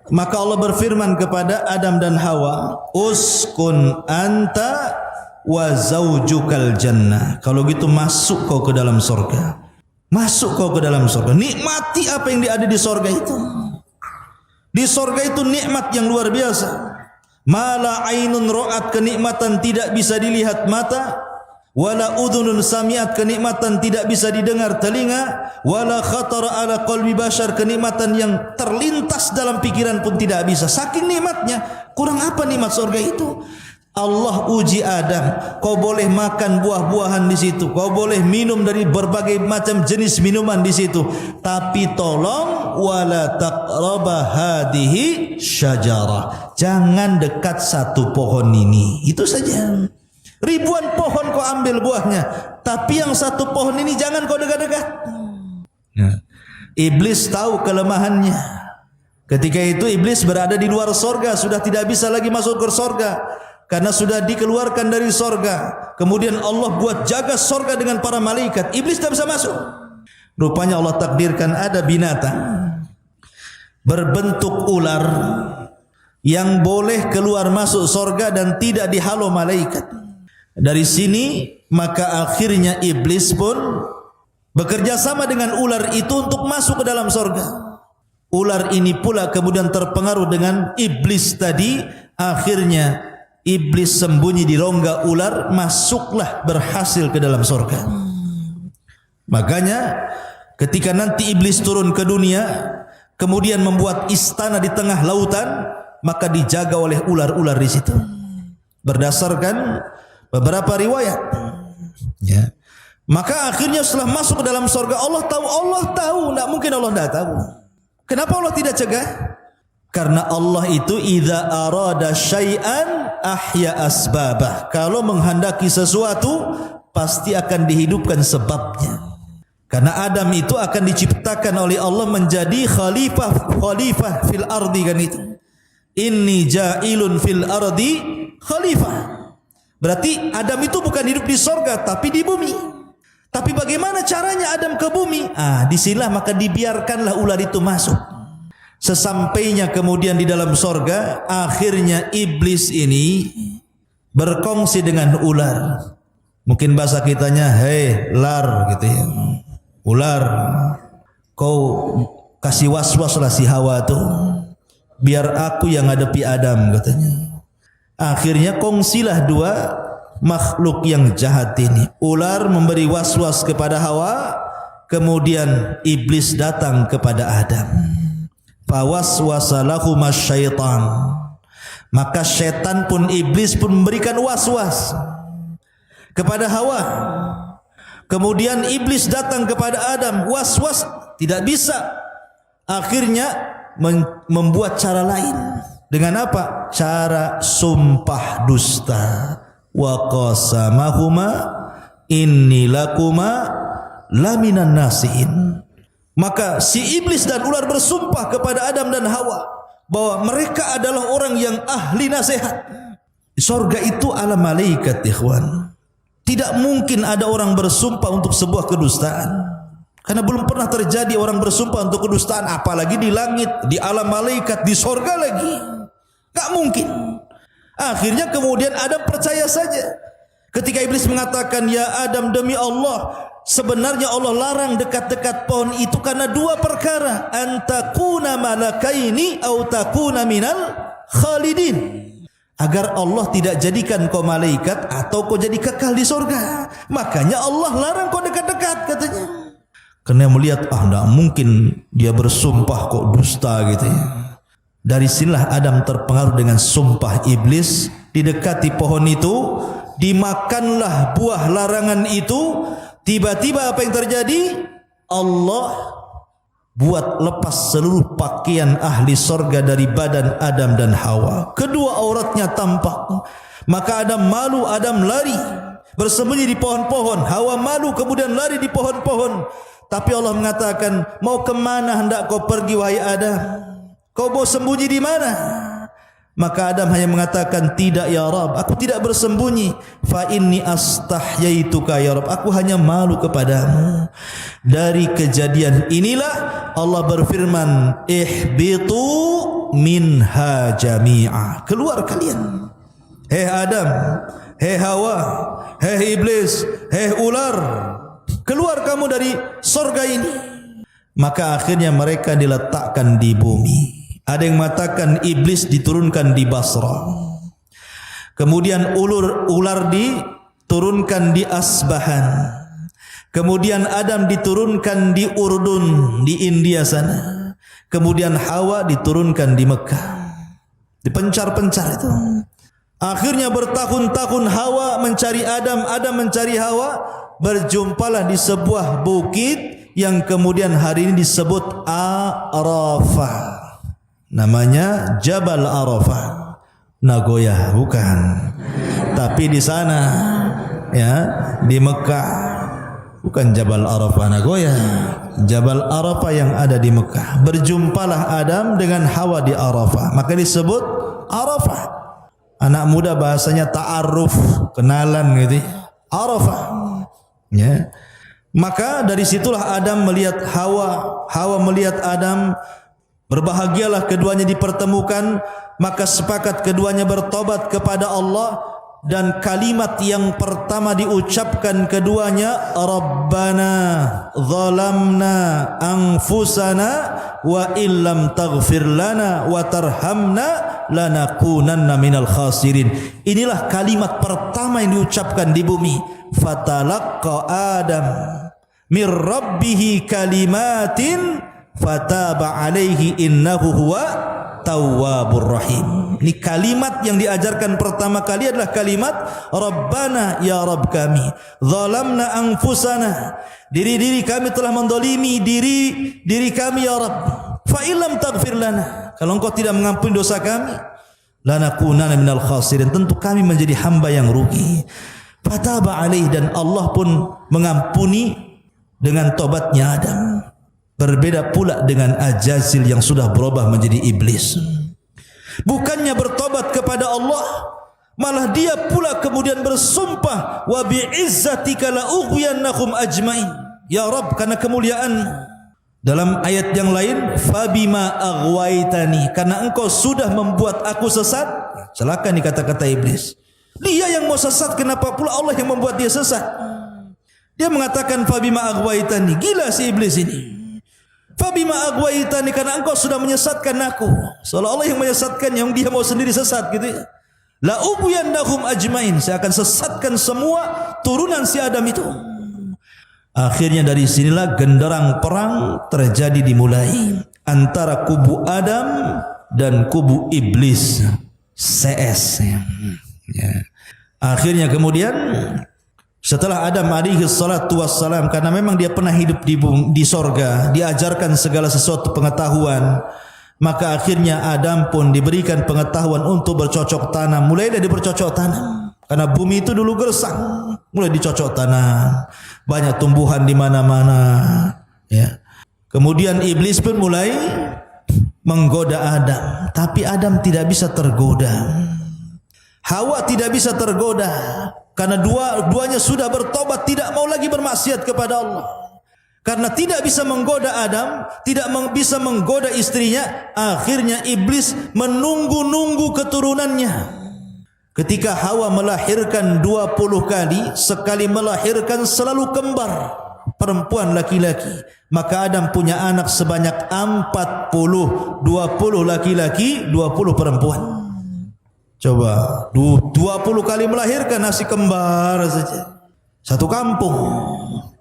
maka Allah berfirman kepada Adam dan Hawa, "Uskun anta wa zaujukal jannah." Kalau gitu masuk kau ke dalam surga. Masuk kau ke dalam surga. Nikmati apa yang ada di surga itu. Di surga itu nikmat yang luar biasa. Mala ainun ra'at, kenikmatan tidak bisa dilihat mata, wala udhunun sami'at, kenikmatan tidak bisa didengar telinga, wala khatara ala qalbi bashar, kenikmatan yang terlintas dalam pikiran pun tidak bisa. Saking nikmatnya. Kurang apa nikmat surga itu? Allah uji Adam, kau boleh makan buah-buahan di situ, kau boleh minum dari berbagai macam jenis minuman di situ, tapi tolong wala taqraba hadhihi syajarah, jangan dekat satu pohon ini. Itu saja. Ribuan pohon kau ambil buahnya, tapi yang satu pohon ini jangan kau dekat-dekat. Iblis tahu kelemahannya. Ketika itu iblis berada di luar sorga, sudah tidak bisa lagi masuk ke sorga. Karena sudah dikeluarkan dari sorga. Kemudian Allah buat jaga sorga dengan para malaikat. Iblis tidak bisa masuk. Rupanya Allah takdirkan ada binatang berbentuk ular yang boleh keluar masuk sorga dan tidak dihalau malaikat. Dari sini maka akhirnya iblis pun bekerja sama dengan ular itu untuk masuk ke dalam sorga. Ular ini pula kemudian terpengaruh dengan iblis tadi. Akhirnya iblis sembunyi di rongga ular, masuklah berhasil ke dalam surga. Makanya ketika nanti iblis turun ke dunia, kemudian membuat istana di tengah lautan, maka dijaga oleh ular-ular di situ. Berdasarkan beberapa riwayat. Ya. Maka akhirnya setelah masuk ke dalam surga, Allah tahu, tidak mungkin Allah tidak tahu. Kenapa Allah tidak cegah? Karena Allah itu idza arada syai'an ahya asbabah. Kalau menghendaki sesuatu pasti akan dihidupkan sebabnya. Karena Adam itu akan diciptakan oleh Allah menjadi khalifah fil ardi, kan itu. Inni ja'ilun fil ardi khalifah. Berarti Adam itu bukan hidup di sorga tapi di bumi. Tapi bagaimana caranya Adam ke bumi? Disinilah maka dibiarkanlah ular itu masuk. Sesampainya kemudian di dalam sorga, akhirnya iblis ini berkongsi dengan ular. Mungkin bahasa kitanya, hei lar gitu ya. Ular, kau kasih was-was lah si Hawa tuh, biar aku yang hadapi Adam, katanya. Akhirnya kongsilah dua makhluk yang jahat ini. Ular memberi was-was kepada Hawa, kemudian iblis datang kepada Adam. Fawaswasa lahuma syaitan, maka syaitan pun, iblis pun memberikan was-was kepada Hawa. Kemudian iblis datang kepada Adam, was-was tidak bisa. Akhirnya membuat cara lain. Dengan apa? Cara sumpah dusta. Wa qasamahuma inni lakuma laminan nasihin. Maka si iblis dan ular bersumpah kepada Adam dan Hawa bahwa mereka adalah orang yang ahli nasihat. Surga itu ala malaikat, ikhwan. Tidak mungkin ada orang bersumpah untuk sebuah kedustaan. Karena belum pernah terjadi orang bersumpah untuk kedustaan, apalagi di langit, di alam malaikat, di surga lagi. Tak mungkin. Akhirnya kemudian Adam percaya saja. Ketika iblis mengatakan, ya Adam, demi Allah, sebenarnya Allah larang dekat-dekat pohon itu karena dua perkara. Antakuna malakaini au takuna minal khalidin. Agar Allah tidak jadikan kau malaikat atau kau jadi kekal di surga. Makanya Allah larang kau dekat-dekat, katanya. Karena melihat, tidak mungkin dia bersumpah kok dusta gitu ya. Dari sinilah Adam terpengaruh dengan sumpah iblis. Didekati pohon itu, dimakanlah buah larangan itu. Tiba-tiba apa yang terjadi? Allah buat lepas seluruh pakaian ahli sorga dari badan Adam dan Hawa. Kedua auratnya tampak. Maka Adam malu, Adam lari bersembunyi di pohon-pohon. Hawa malu kemudian lari di pohon-pohon. Tapi Allah mengatakan, mau kemana hendak kau pergi wahai Adam? Kau mau sembunyi di mana? Maka Adam hanya mengatakan, tidak ya Rabb, aku tidak bersembunyi. Fa inni astahyaituka ya Rabb, aku hanya malu kepadamu. Dari kejadian inilah Allah berfirman, ihbitu minha jami'a, keluar kalian. Hei Adam, hei Hawa, hei iblis, hei ular, keluar kamu dari surga ini. Maka akhirnya mereka diletakkan di bumi. Ada yang mengatakan iblis diturunkan di Basra. Kemudian ular diturunkan di Asbahan. Kemudian Adam diturunkan di Urdun, di India sana. Kemudian Hawa diturunkan di Mekah. Dipencar-pencar itu. Akhirnya bertahun-tahun Hawa mencari Adam, Adam mencari Hawa. Berjumpalah di sebuah bukit yang kemudian hari ini disebut Arafah. Namanya Jabal Arafah. Nagoya bukan. Tapi di sana ya, di Mekah bukan Jabal Arafah Nagoya. Jabal Arafah yang ada di Mekah. Berjumpalah Adam dengan Hawa di Arafah. Maka disebut Arafah. Anak muda bahasanya ta'aruf, kenalan gitu. Arafah. Ya. Maka dari situlah Adam melihat Hawa, Hawa melihat Adam. Berbahagialah keduanya dipertemukan. Maka sepakat keduanya bertobat kepada Allah. Dan kalimat yang pertama diucapkan keduanya, Rabbana zalamna anfusana wa illam taghfir lana wa tarhamna lanakunanna minal khasirin. Inilah kalimat pertama yang diucapkan di bumi. Fatalaqqa Adam mir rabbihi kalimatin fataba alaihi innahu huwa tawwabur rahim. Ini kalimat yang diajarkan pertama kali adalah kalimat Rabbana, ya Rabb kami, zalamna anfusana, diri kami telah mendolimi diri kami ya Rabb. Fa illam taghfir lana, kalau engkau tidak mengampuni dosa kami, lanakunanna minal khasirin, tentu kami menjadi hamba yang rugi. Fataba alaih, dan Allah pun mengampuni dengan tobatnya Adam. Berbeda pula dengan Ajazil yang sudah berubah menjadi iblis. Bukannya bertobat kepada Allah, malah dia pula kemudian bersumpah, wa bi'izzatika la ughwiyannahum ajmain. Ya Rabb, karena kemuliaan. Dalam ayat yang lain, fabima aghwaitani, karena engkau sudah membuat aku sesat. Celaka nih kata-kata iblis. Dia yang mau sesat, kenapa pula Allah yang membuat dia sesat? Dia mengatakan fabima aghwaitani. Gila si iblis ini. Fabima aghwaitani, karena engkau sudah menyesatkan aku. Seolah-olah yang menyesatkan, yang dia mau sendiri sesat gitu ya. La ubiyannahum ajmain, saya akan sesatkan semua turunan si Adam itu. Akhirnya dari sinilah genderang perang terjadi, dimulai antara kubu Adam dan kubu iblis CS ya. Akhirnya kemudian setelah Adam alaihi salatu wassalam, karena memang dia pernah hidup di sorga, diajarkan segala sesuatu pengetahuan, maka akhirnya Adam pun diberikan pengetahuan untuk bercocok tanam. Mulai dari bercocok tanam, karena bumi itu dulu gersang, mulai dicocok tanam, banyak tumbuhan di mana-mana ya. Kemudian iblis pun mulai menggoda Adam, tapi Adam tidak bisa tergoda. Hawa tidak bisa tergoda, karena duanya sudah bertobat, tidak mau lagi bermaksiat kepada Allah. Karena tidak bisa menggoda Adam, tidak bisa menggoda istrinya, akhirnya iblis menunggu-nunggu keturunannya. Ketika Hawa melahirkan 20 kali, sekali melahirkan selalu kembar, perempuan laki-laki. Maka Adam punya anak sebanyak 40, 20 laki-laki, 20 perempuan. Coba 20 kali melahirkan nasi kembar saja, satu kampung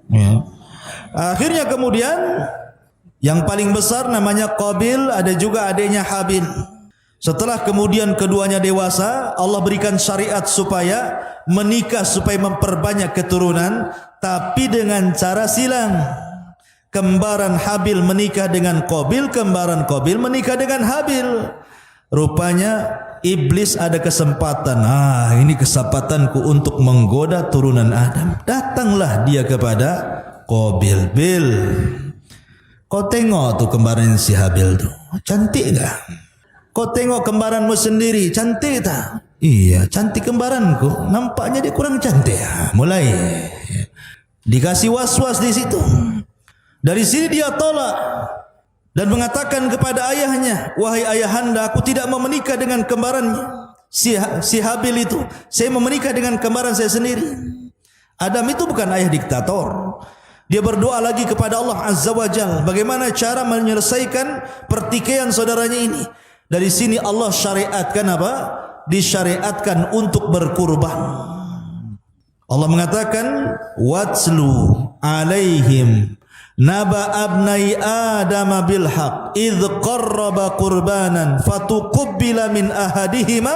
ya. Akhirnya kemudian yang paling besar namanya Qabil, ada juga adiknya Habil. Setelah kemudian keduanya dewasa, Allah berikan syariat supaya menikah, supaya memperbanyak keturunan, tapi dengan cara silang. Kembaran Habil menikah dengan Qabil, kembaran Qabil menikah dengan Habil. Rupanya iblis ada kesempatan. Ini kesempatanku untuk menggoda turunan Adam. Datanglah dia kepada Qabil. Bil, kau tengok tuh kembaran si Habil tuh, cantik tak? Kau tengok kembaranmu sendiri, cantik tak? Iya, cantik kembaranku. Nampaknya dia kurang cantik. Mulai dikasih was-was di situ. Dari sini dia tolak dan mengatakan kepada ayahnya, wahai ayahanda, aku tidak mau menikah dengan kembarannya si Habil itu. Saya mau menikah dengan kembaran saya sendiri. Adam itu bukan ayah diktator. Dia berdoa lagi kepada Allah Azza wa Jalla bagaimana cara menyelesaikan pertikaian saudaranya ini. Dari sini Allah syariatkan apa? Disyariatkan untuk berkurban. Allah mengatakan watslu alaihim naba abnai adam bil haq idz qarraba qurbanan fatuqabbala min ahadihima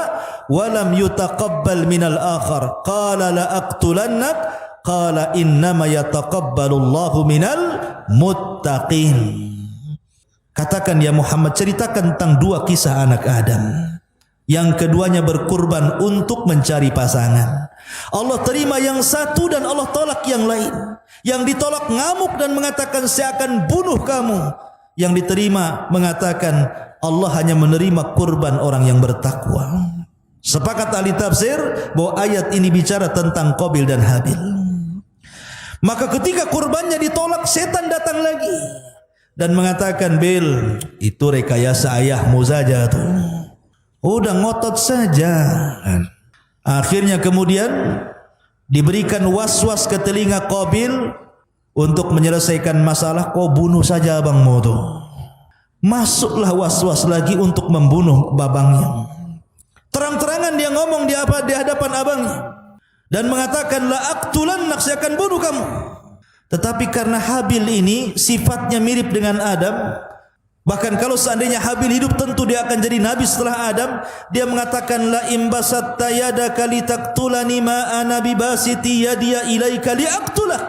wa lam yutaqabbal minal akhar qala la aqtulannak qala innama yataqabbalullahu minal muttaqin. Katakan ya Muhammad, ceritakan tentang dua kisah anak Adam. Yang keduanya berkurban untuk mencari pasangan. Allah terima yang satu dan Allah tolak yang lain. Yang ditolak ngamuk dan mengatakan saya akan bunuh kamu. Yang diterima mengatakan Allah hanya menerima kurban orang yang bertakwa. Sepakat ahli tafsir bahwa ayat ini bicara tentang Qabil dan Habil. Maka ketika kurbannya ditolak, setan datang lagi dan mengatakan, Bil, itu rekayasa ayahmu saja tuh. Udah ngotot saja. Akhirnya kemudian diberikan was-was ke telinga Qabil untuk menyelesaikan masalah, kau bunuh saja abangmu tuh. Masuklah was-was lagi untuk membunuh babangnya. Terang-terangan dia ngomong di hadapan abangnya dan mengatakan la aqtulannak, saya akan bunuh kamu. Tetapi karena Habil ini sifatnya mirip dengan Adam, bahkan kalau seandainya Habil hidup tentu dia akan jadi nabi setelah Adam. Dia mengatakan la imbasatta yadaka litaqtulani ma ana bibasiti yadiya ilaika liaqtulak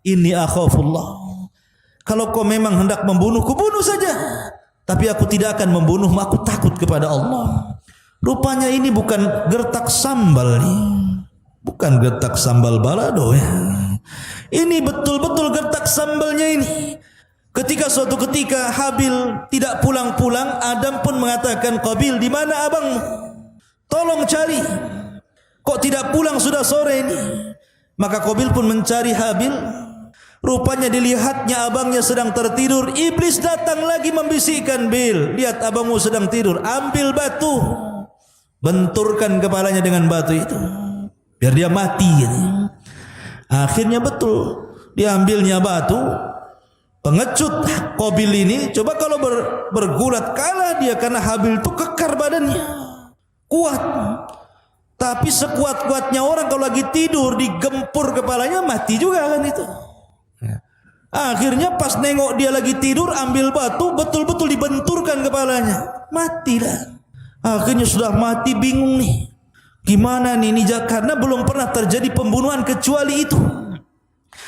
inni akhafullah. Kalau kau memang hendak membunuhku, bunuh saja. Tapi aku tidak akan membunuhmu, aku takut kepada Allah. Rupanya ini bukan gertak sambal nih. Bukan gertak sambal balado ya. Ini betul-betul gertak sambalnya ini. Ketika suatu ketika Habil tidak pulang-pulang, Adam pun mengatakan, Qabil, di mana abangmu? Tolong cari. Kok tidak pulang, sudah sore ini? Maka Qabil pun mencari Habil. Rupanya dilihatnya abangnya sedang tertidur. Iblis datang lagi membisikkan, Bil, lihat abangmu sedang tidur, ambil batu, benturkan kepalanya dengan batu itu biar dia mati gitu. Akhirnya betul diambilnya batu. Pengecut Qabil ini, coba kalau bergulat kalah dia, karena Habil itu kekar badannya, kuat. Tapi sekuat-kuatnya orang kalau lagi tidur digempur kepalanya mati juga kan itu. Akhirnya pas nengok dia lagi tidur, ambil batu, betul-betul dibenturkan kepalanya, mati dah. Akhirnya sudah mati, bingung nih, gimana nih ini, karena belum pernah terjadi pembunuhan kecuali itu.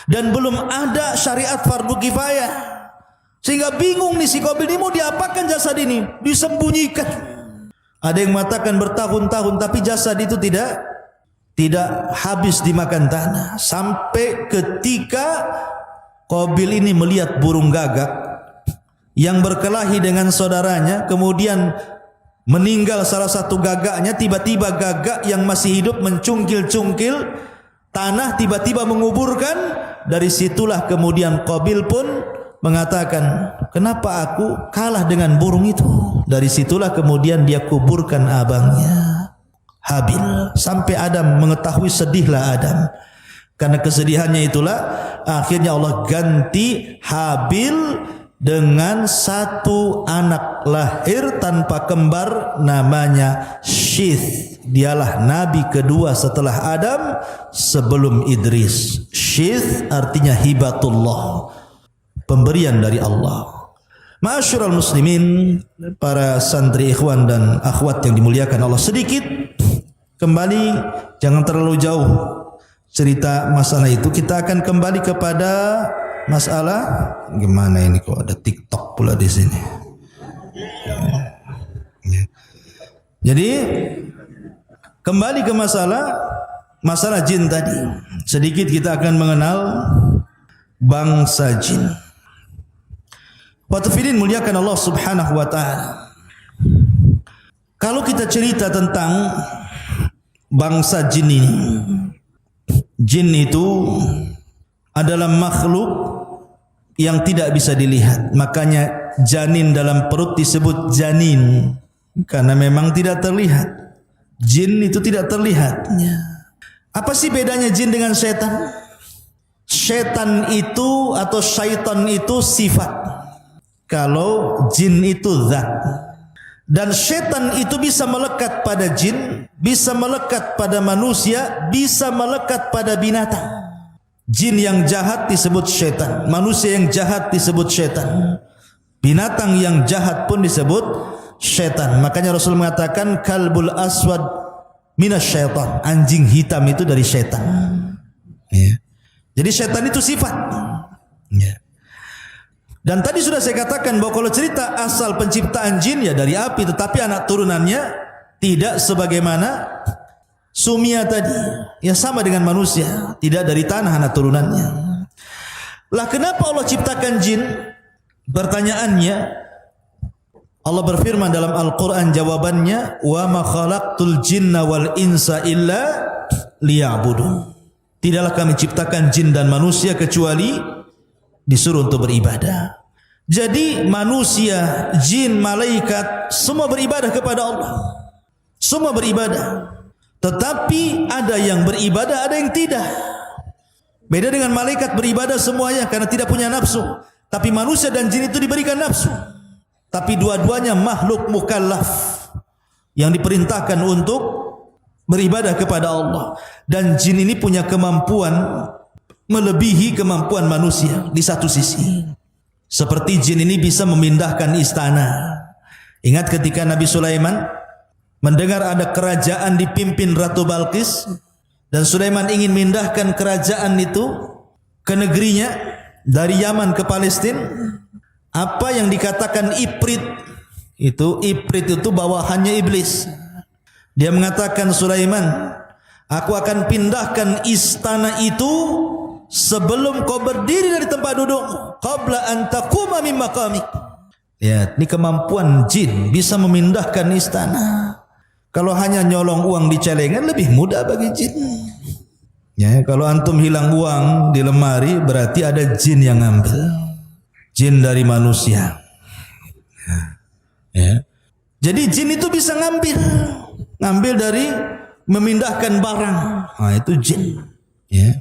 Dan belum ada syariat fardu kifayah, sehingga bingung nih si Qabil ini, mau diapakan jasad ini? Disembunyikan. Ada yang mengatakan bertahun-tahun, tapi jasad itu tidak habis dimakan tanah. Sampai ketika Qabil ini melihat burung gagak yang berkelahi dengan saudaranya, kemudian meninggal salah satu gagaknya. Tiba-tiba gagak yang masih hidup mencungkil-cungkil tanah, tiba-tiba menguburkan. Dari situlah kemudian Qabil pun mengatakan, kenapa aku kalah dengan burung itu? Dari situlah kemudian dia kuburkan abangnya Habil. Sampai Adam mengetahui, sedihlah Adam. Karena kesedihannya itulah akhirnya Allah ganti Habil dengan satu anak lahir tanpa kembar, namanya Syith. Dialah nabi kedua setelah Adam sebelum Idris. Syith artinya hibatullah, pemberian dari Allah. Ma'asyiral muslimin, para santri, ikhwan dan akhwat yang dimuliakan Allah, sedikit kembali, jangan terlalu jauh cerita masalah itu. Kita akan kembali kepada masalah, gimana ini kok ada TikTok pula di sini. Jadi kembali ke masalah jin tadi. Sedikit kita akan mengenal bangsa jin. Watafidin muliakan Allah Subhanahu wa taala. Kalau kita cerita tentang bangsa jin ini, jin itu adalah makhluk yang tidak bisa dilihat. Makanya janin dalam perut disebut janin, karena memang tidak terlihat. Jin itu tidak terlihat. Apa sih bedanya jin dengan setan? setan itu atau syaitan itu sifat. Kalau jin itu zat. Dan setan itu bisa melekat pada jin, bisa melekat pada manusia, bisa melekat pada binatang. Jin yang jahat disebut setan, manusia yang jahat disebut setan, binatang yang jahat pun disebut setan. Makanya Rasul mengatakan kalbul aswad minasyaitan, anjing hitam itu dari setan. Ya. Jadi setan itu sifat. Ya. Dan tadi sudah saya katakan bahwa kalau cerita asal penciptaan jin ya dari api, tetapi anak turunannya tidak sebagaimana Sumia tadi, ya sama dengan manusia, tidak dari tanah anak turunannya. Lah kenapa Allah ciptakan jin? Pertanyaannya, Allah berfirman dalam Al-Quran jawabannya, wa ma khalaqtul jinna wal insa illa liya'budun. Tidaklah kami ciptakan jin dan manusia kecuali disuruh untuk beribadah. Jadi manusia, jin, malaikat semua beribadah kepada Allah. Semua beribadah. Tetapi ada yang beribadah, ada yang tidak. Beda dengan malaikat beribadah semuanya karena tidak punya nafsu. Tapi manusia dan jin itu diberikan nafsu. Tapi dua-duanya makhluk mukallaf yang diperintahkan untuk beribadah kepada Allah. Dan jin ini punya kemampuan melebihi kemampuan manusia di satu sisi. Seperti jin ini bisa memindahkan istana. Ingat ketika Nabi Sulaiman mendengar ada kerajaan dipimpin Ratu Balqis dan Sulaiman ingin memindahkan kerajaan itu ke negerinya dari Yaman ke Palestina. Apa yang dikatakan Ifrit itu bawahannya iblis. Dia mengatakan, Sulaiman, aku akan pindahkan istana itu sebelum kau berdiri dari tempat dudukmu, qabla an taquma min maqamik. Ya, ini kemampuan jin bisa memindahkan istana. Kalau hanya nyolong uang di celengan lebih mudah bagi jin. Ya, kalau antum hilang uang di lemari berarti ada jin yang ngambil. Jin dari manusia. Ya. Jadi jin itu bisa ngambil dari memindahkan barang. Nah, itu jin. Ya.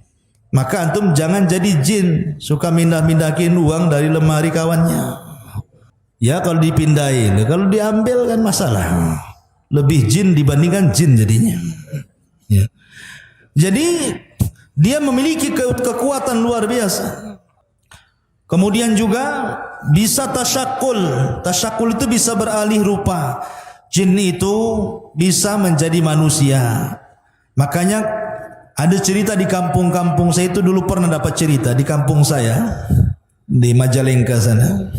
Maka antum jangan jadi jin suka mindah-mindahin uang dari lemari kawannya. Ya kalau dipindahin, kalau diambil kan masalah. Lebih jin dibandingkan jin jadinya. Ya. Jadi dia memiliki kekuatan luar biasa. Kemudian juga bisa tasyakul. Tasyakul itu bisa beralih rupa. Jin itu bisa menjadi manusia. Makanya ada cerita di kampung-kampung saya itu dulu pernah dapat cerita di kampung saya di Majalengka sana.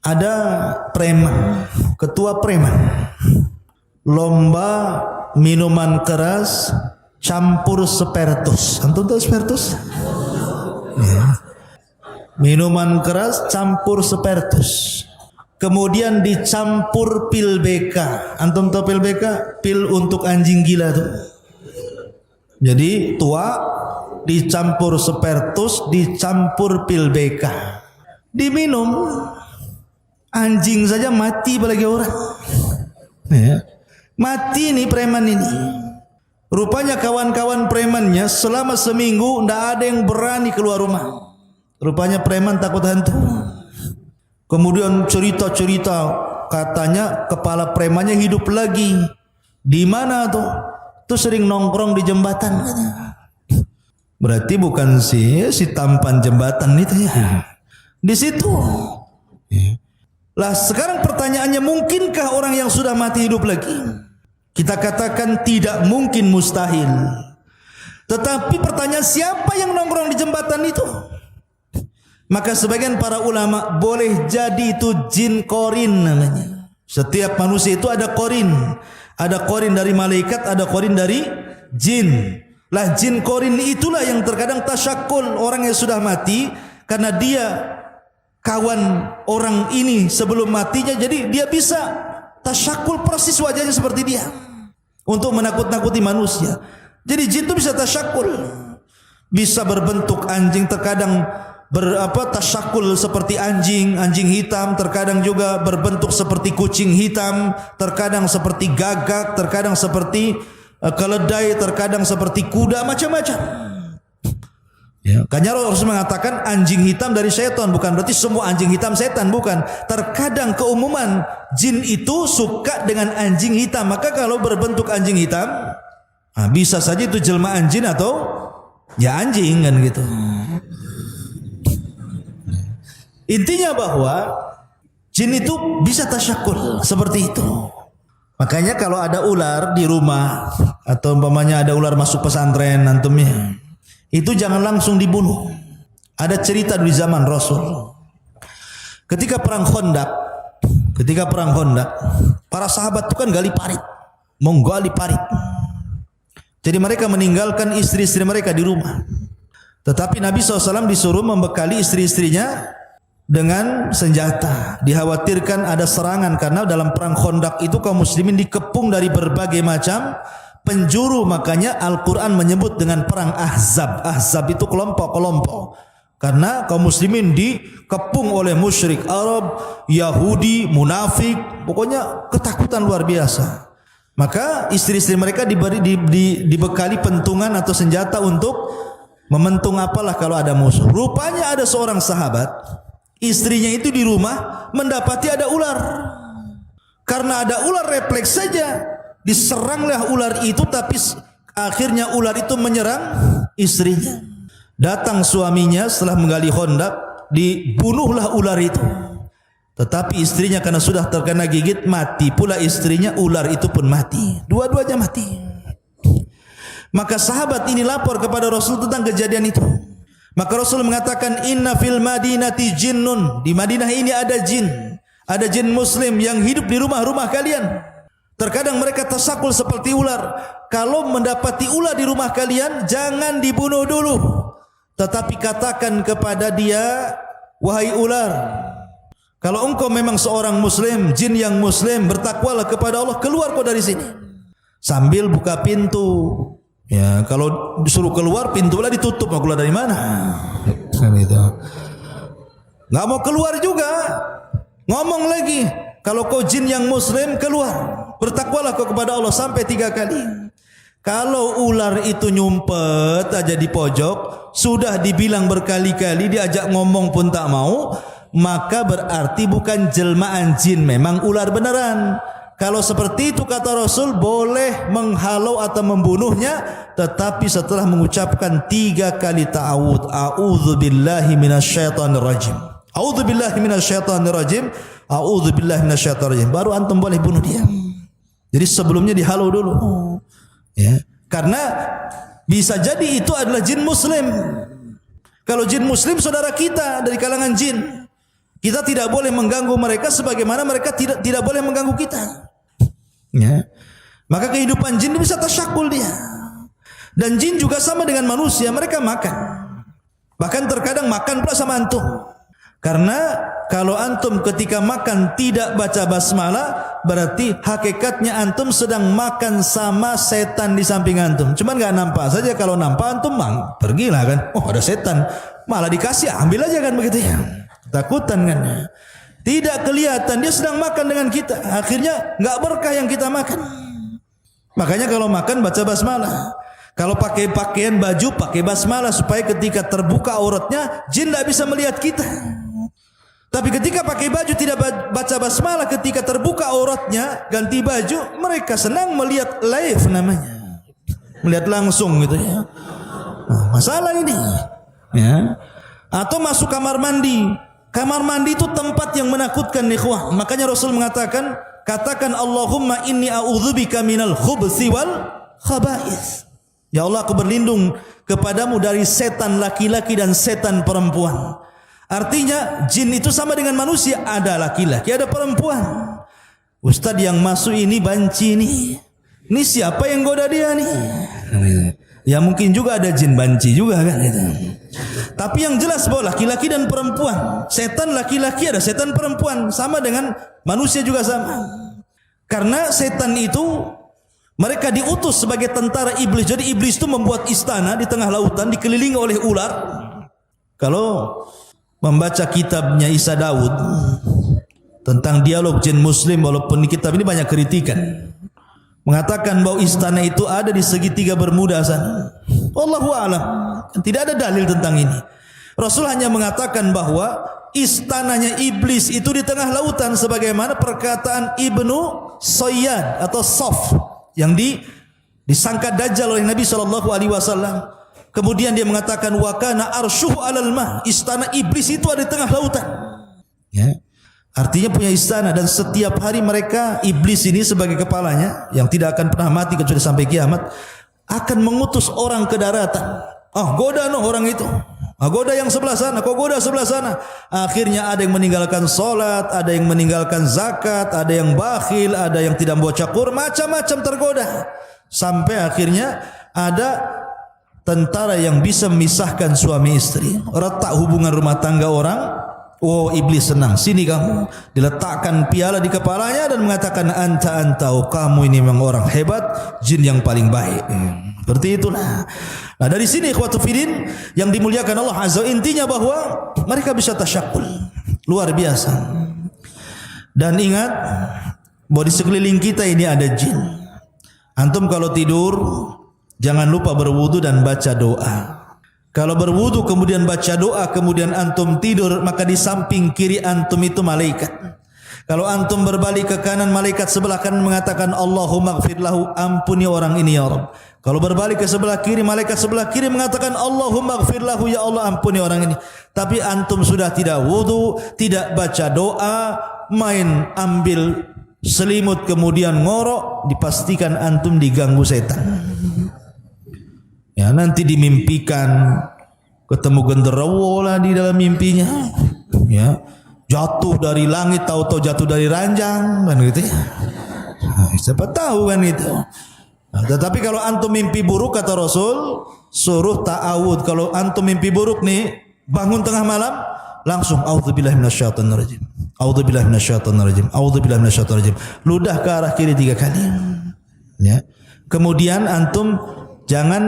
Ada preman, ketua preman, lomba minuman keras campur spertus. Antum tahu spertus? Ya. Minuman keras campur spertus. Kemudian dicampur pil BK. Antum tahu pil BK? Pil untuk anjing gila tuh. Jadi tua dicampur spertus, dicampur pil BK, diminum, anjing saja mati apalagi orang. Ya. Mati nih preman ini. Rupanya kawan-kawan premannya selama seminggu tidak ada yang berani keluar rumah. Rupanya preman takut hantu. Kemudian cerita-cerita katanya kepala premannya hidup lagi. Di mana tuh? Itu sering nongkrong di jembatan. Berarti bukan si tampan jembatan itu ya. Di situ. Lah sekarang pertanyaannya, mungkinkah orang yang sudah mati hidup lagi? Kita katakan tidak mungkin, mustahil. Tetapi pertanyaan, siapa yang nongkrong di jembatan itu? Maka sebagian para ulama boleh jadi itu jin korin namanya. Setiap manusia itu ada korin. Ada korin dari malaikat, ada korin dari jin. Lah jin korin itulah yang terkadang tasyakul orang yang sudah mati karena dia kawan orang ini sebelum matinya, jadi dia bisa tasyakul persis wajahnya seperti dia untuk menakut-nakuti manusia. Jadi jin itu bisa tasyakul, bisa berbentuk anjing, terkadang tasyakul seperti anjing hitam, terkadang juga berbentuk seperti kucing hitam, terkadang seperti gagak, terkadang seperti keledai, terkadang seperti kuda, macam-macam. Ya, makanya Rasul mengatakan anjing hitam dari setan, bukan berarti semua anjing hitam setan, bukan. Terkadang keumuman jin itu suka dengan anjing hitam, maka kalau berbentuk anjing hitam, bisa saja itu jelmaan jin atau ya anjing kan gitu. Intinya bahwa jin itu bisa tasyakul seperti itu. Makanya kalau ada ular di rumah atau umpamanya ada ular masuk pesantren antumnya, itu jangan langsung dibunuh. Ada cerita di zaman Rasul. Ketika perang Khandaq, para sahabat itu kan gali parit, menggali parit. Jadi mereka meninggalkan istri-istri mereka di rumah. Tetapi Nabi SAW disuruh membekali istri-istrinya dengan senjata. Dikhawatirkan ada serangan karena dalam perang Khandaq itu kaum muslimin dikepung dari berbagai macam penjuru. Makanya Al-Quran menyebut dengan perang Ahzab. Ahzab itu kelompok-kelompok. Karena kaum muslimin dikepung oleh musyrik Arab, Yahudi, munafik. Pokoknya ketakutan luar biasa. Maka istri-istri mereka dibekali pentungan atau senjata untuk mementung apalah kalau ada musuh. Rupanya ada seorang sahabat, istrinya itu di rumah mendapati ada ular. Karena ada ular, refleks saja diseranglah ular itu, tapi akhirnya ular itu menyerang istrinya. Datang suaminya setelah menggali Khandaq, dibunuhlah ular itu. Tetapi istrinya karena sudah terkena gigit, mati pula istrinya, ular itu pun mati. Dua-duanya mati. Maka sahabat ini lapor kepada Rasul tentang kejadian itu. Maka Rasul mengatakan, inna fil madinati jinnun. Di Madinah ini ada jin. Ada jin muslim yang hidup di rumah-rumah kalian. Terkadang mereka tersakul seperti ular. Kalau mendapati ular di rumah kalian, jangan dibunuh dulu. Tetapi katakan kepada dia, wahai ular, kalau engkau memang seorang muslim, jin yang muslim, bertakwalah kepada Allah, keluar kau dari sini. Sambil buka pintu. Ya, kalau disuruh keluar, pintu lah ditutup, mau keluar dari mana? Nggak mau keluar juga. Ngomong lagi, kalau kau jin yang muslim, keluar. Bertakwalah kau kepada Allah sampai 3 kali. Kalau ular itu nyumpet aja di pojok, sudah dibilang berkali-kali, diajak ngomong pun tak mau, maka berarti bukan jelmaan jin, memang ular beneran. Kalau seperti itu kata Rasul, boleh menghalau atau membunuhnya, tetapi setelah mengucapkan 3 kali ta'awudz. A'udzubillahi minasyaitonir rajim. A'udzubillahi minasyaitonir rajim. A'udzubillahi minasyaitonir rajim. Baru antum boleh bunuh dia. Jadi sebelumnya dihalau dulu. Ya, karena bisa jadi itu adalah jin muslim. Kalau jin muslim saudara kita dari kalangan jin, kita tidak boleh mengganggu mereka sebagaimana mereka tidak boleh mengganggu kita. Ya. Maka kehidupan jin bisa tasyakul dia. Dan jin juga sama dengan manusia, mereka makan. Bahkan terkadang makan pula sama antum. Karena kalau antum ketika makan tidak baca basmalah, berarti hakikatnya antum sedang makan sama setan di samping antum. Cuman nggak nampak saja. Kalau nampak antum pergilah kan. Oh ada setan. Malah dikasih, ambil aja kan begitu ya. Takutan kan. Tidak kelihatan dia sedang makan dengan kita. Akhirnya nggak berkah yang kita makan. Makanya kalau makan baca basmalah. Kalau pakai pakaian baju pakai basmalah supaya ketika terbuka auratnya jin tidak bisa melihat kita. Tapi ketika pakai baju tidak baca basmalah, ketika terbuka auratnya ganti baju, mereka senang melihat live namanya. Melihat langsung gitu ya. Nah, masalah ini. Ya. Atau masuk kamar mandi. Kamar mandi itu tempat yang menakutkan ikhwah. Makanya Rasul mengatakan, katakan Allahumma inni a'udzubika minal khubthi wal khaba'ith. Ya Allah, aku berlindung kepadamu dari setan laki-laki dan setan perempuan. Artinya jin itu sama dengan manusia, ada laki-laki, ada perempuan. Ustaz yang masuk ini banci nih. Ini siapa yang goda dia nih? Ya mungkin juga ada jin banci juga kan gitu. Tapi yang jelas bahwa laki-laki dan perempuan, setan laki-laki ada setan perempuan, sama dengan manusia juga sama. Karena setan itu mereka diutus sebagai tentara iblis. Jadi iblis itu membuat istana di tengah lautan dikelilingi oleh ular. Kalau membaca kitabnya Isa Daud tentang dialog jin muslim, walaupun di kitab ini banyak kritikan, mengatakan bahwa istana itu ada di segitiga Bermuda sana. Wallahu a'lam. Tidak ada dalil tentang ini. Rasul hanya mengatakan bahwa istananya iblis itu di tengah lautan sebagaimana perkataan Ibnu Sayyad atau Saf yang disangka dajjal oleh Nabi sallallahu alaihi wasallam. Kemudian dia mengatakan wa kana arsyuhu 'alal ma, istana iblis itu ada di tengah lautan. Ya. Artinya punya istana dan setiap hari mereka iblis ini sebagai kepalanya yang tidak akan pernah mati kecuali sampai kiamat akan mengutus orang ke daratan. Goda orang itu. Goda yang sebelah sana, kau goda sebelah sana. Akhirnya ada yang meninggalkan solat, ada yang meninggalkan zakat, ada yang bakhil, ada yang tidak membaca Quran, macam-macam tergoda. Sampai akhirnya ada tentara yang bisa memisahkan suami istri. Retak hubungan rumah tangga orang. Oh, iblis senang. Sini kamu. Diletakkan piala di kepalanya dan mengatakan anta, kamu ini memang orang hebat, jin yang paling baik. Seperti itulah. Nah, dari sini ikhwatu fillah yang dimuliakan Allah Azza, intinya bahwa mereka bisa tasyakul. Luar biasa. Dan ingat bahwa di sekeliling kita ini ada jin. Antum kalau tidur jangan lupa berwudu dan baca doa. Kalau berwudu kemudian baca doa, kemudian antum tidur, maka di samping kiri antum itu malaikat. Kalau antum berbalik ke kanan, malaikat sebelah kanan mengatakan Allahumma ighfir lahu, ampuni orang ini ya Rabb. Kalau berbalik ke sebelah kiri, malaikat sebelah kiri mengatakan Allahumma ighfir lahu, ya Allah ampuni orang ini. Tapi antum sudah tidak wudu, tidak baca doa, main ambil selimut kemudian ngorok, dipastikan antum diganggu setan. Ya, nanti dimimpikan ketemu genderuwo lah di dalam mimpinya. Ya, jatuh dari langit, tahu-tahu jatuh dari ranjang kan gitu ya. Siapa tahu kan itu. Nah, tetapi kalau antum mimpi buruk kata Rasul, suruh ta'awud. Kalau antum mimpi buruk nih, bangun tengah malam, langsung a'udzubillahi minasyaitonir rajim. A'udzubillahi minasyaitonir rajim. A'udzubillahi minasyaitonir rajim. Ludah ke arah kiri 3 kali. Ya. Kemudian antum jangan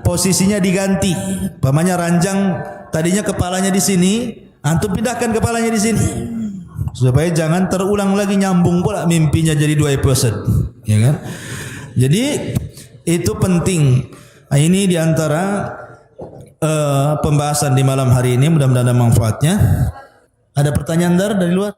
posisinya diganti. Pamannya ranjang tadinya kepalanya di sini, antum pindahkan kepalanya di sini. Supaya jangan terulang lagi, nyambung pula mimpinya jadi 2 episode. Ya kan? Jadi itu penting. Nah, ini diantara pembahasan di malam hari ini, mudah-mudahan ada manfaatnya. Ada pertanyaan dari luar?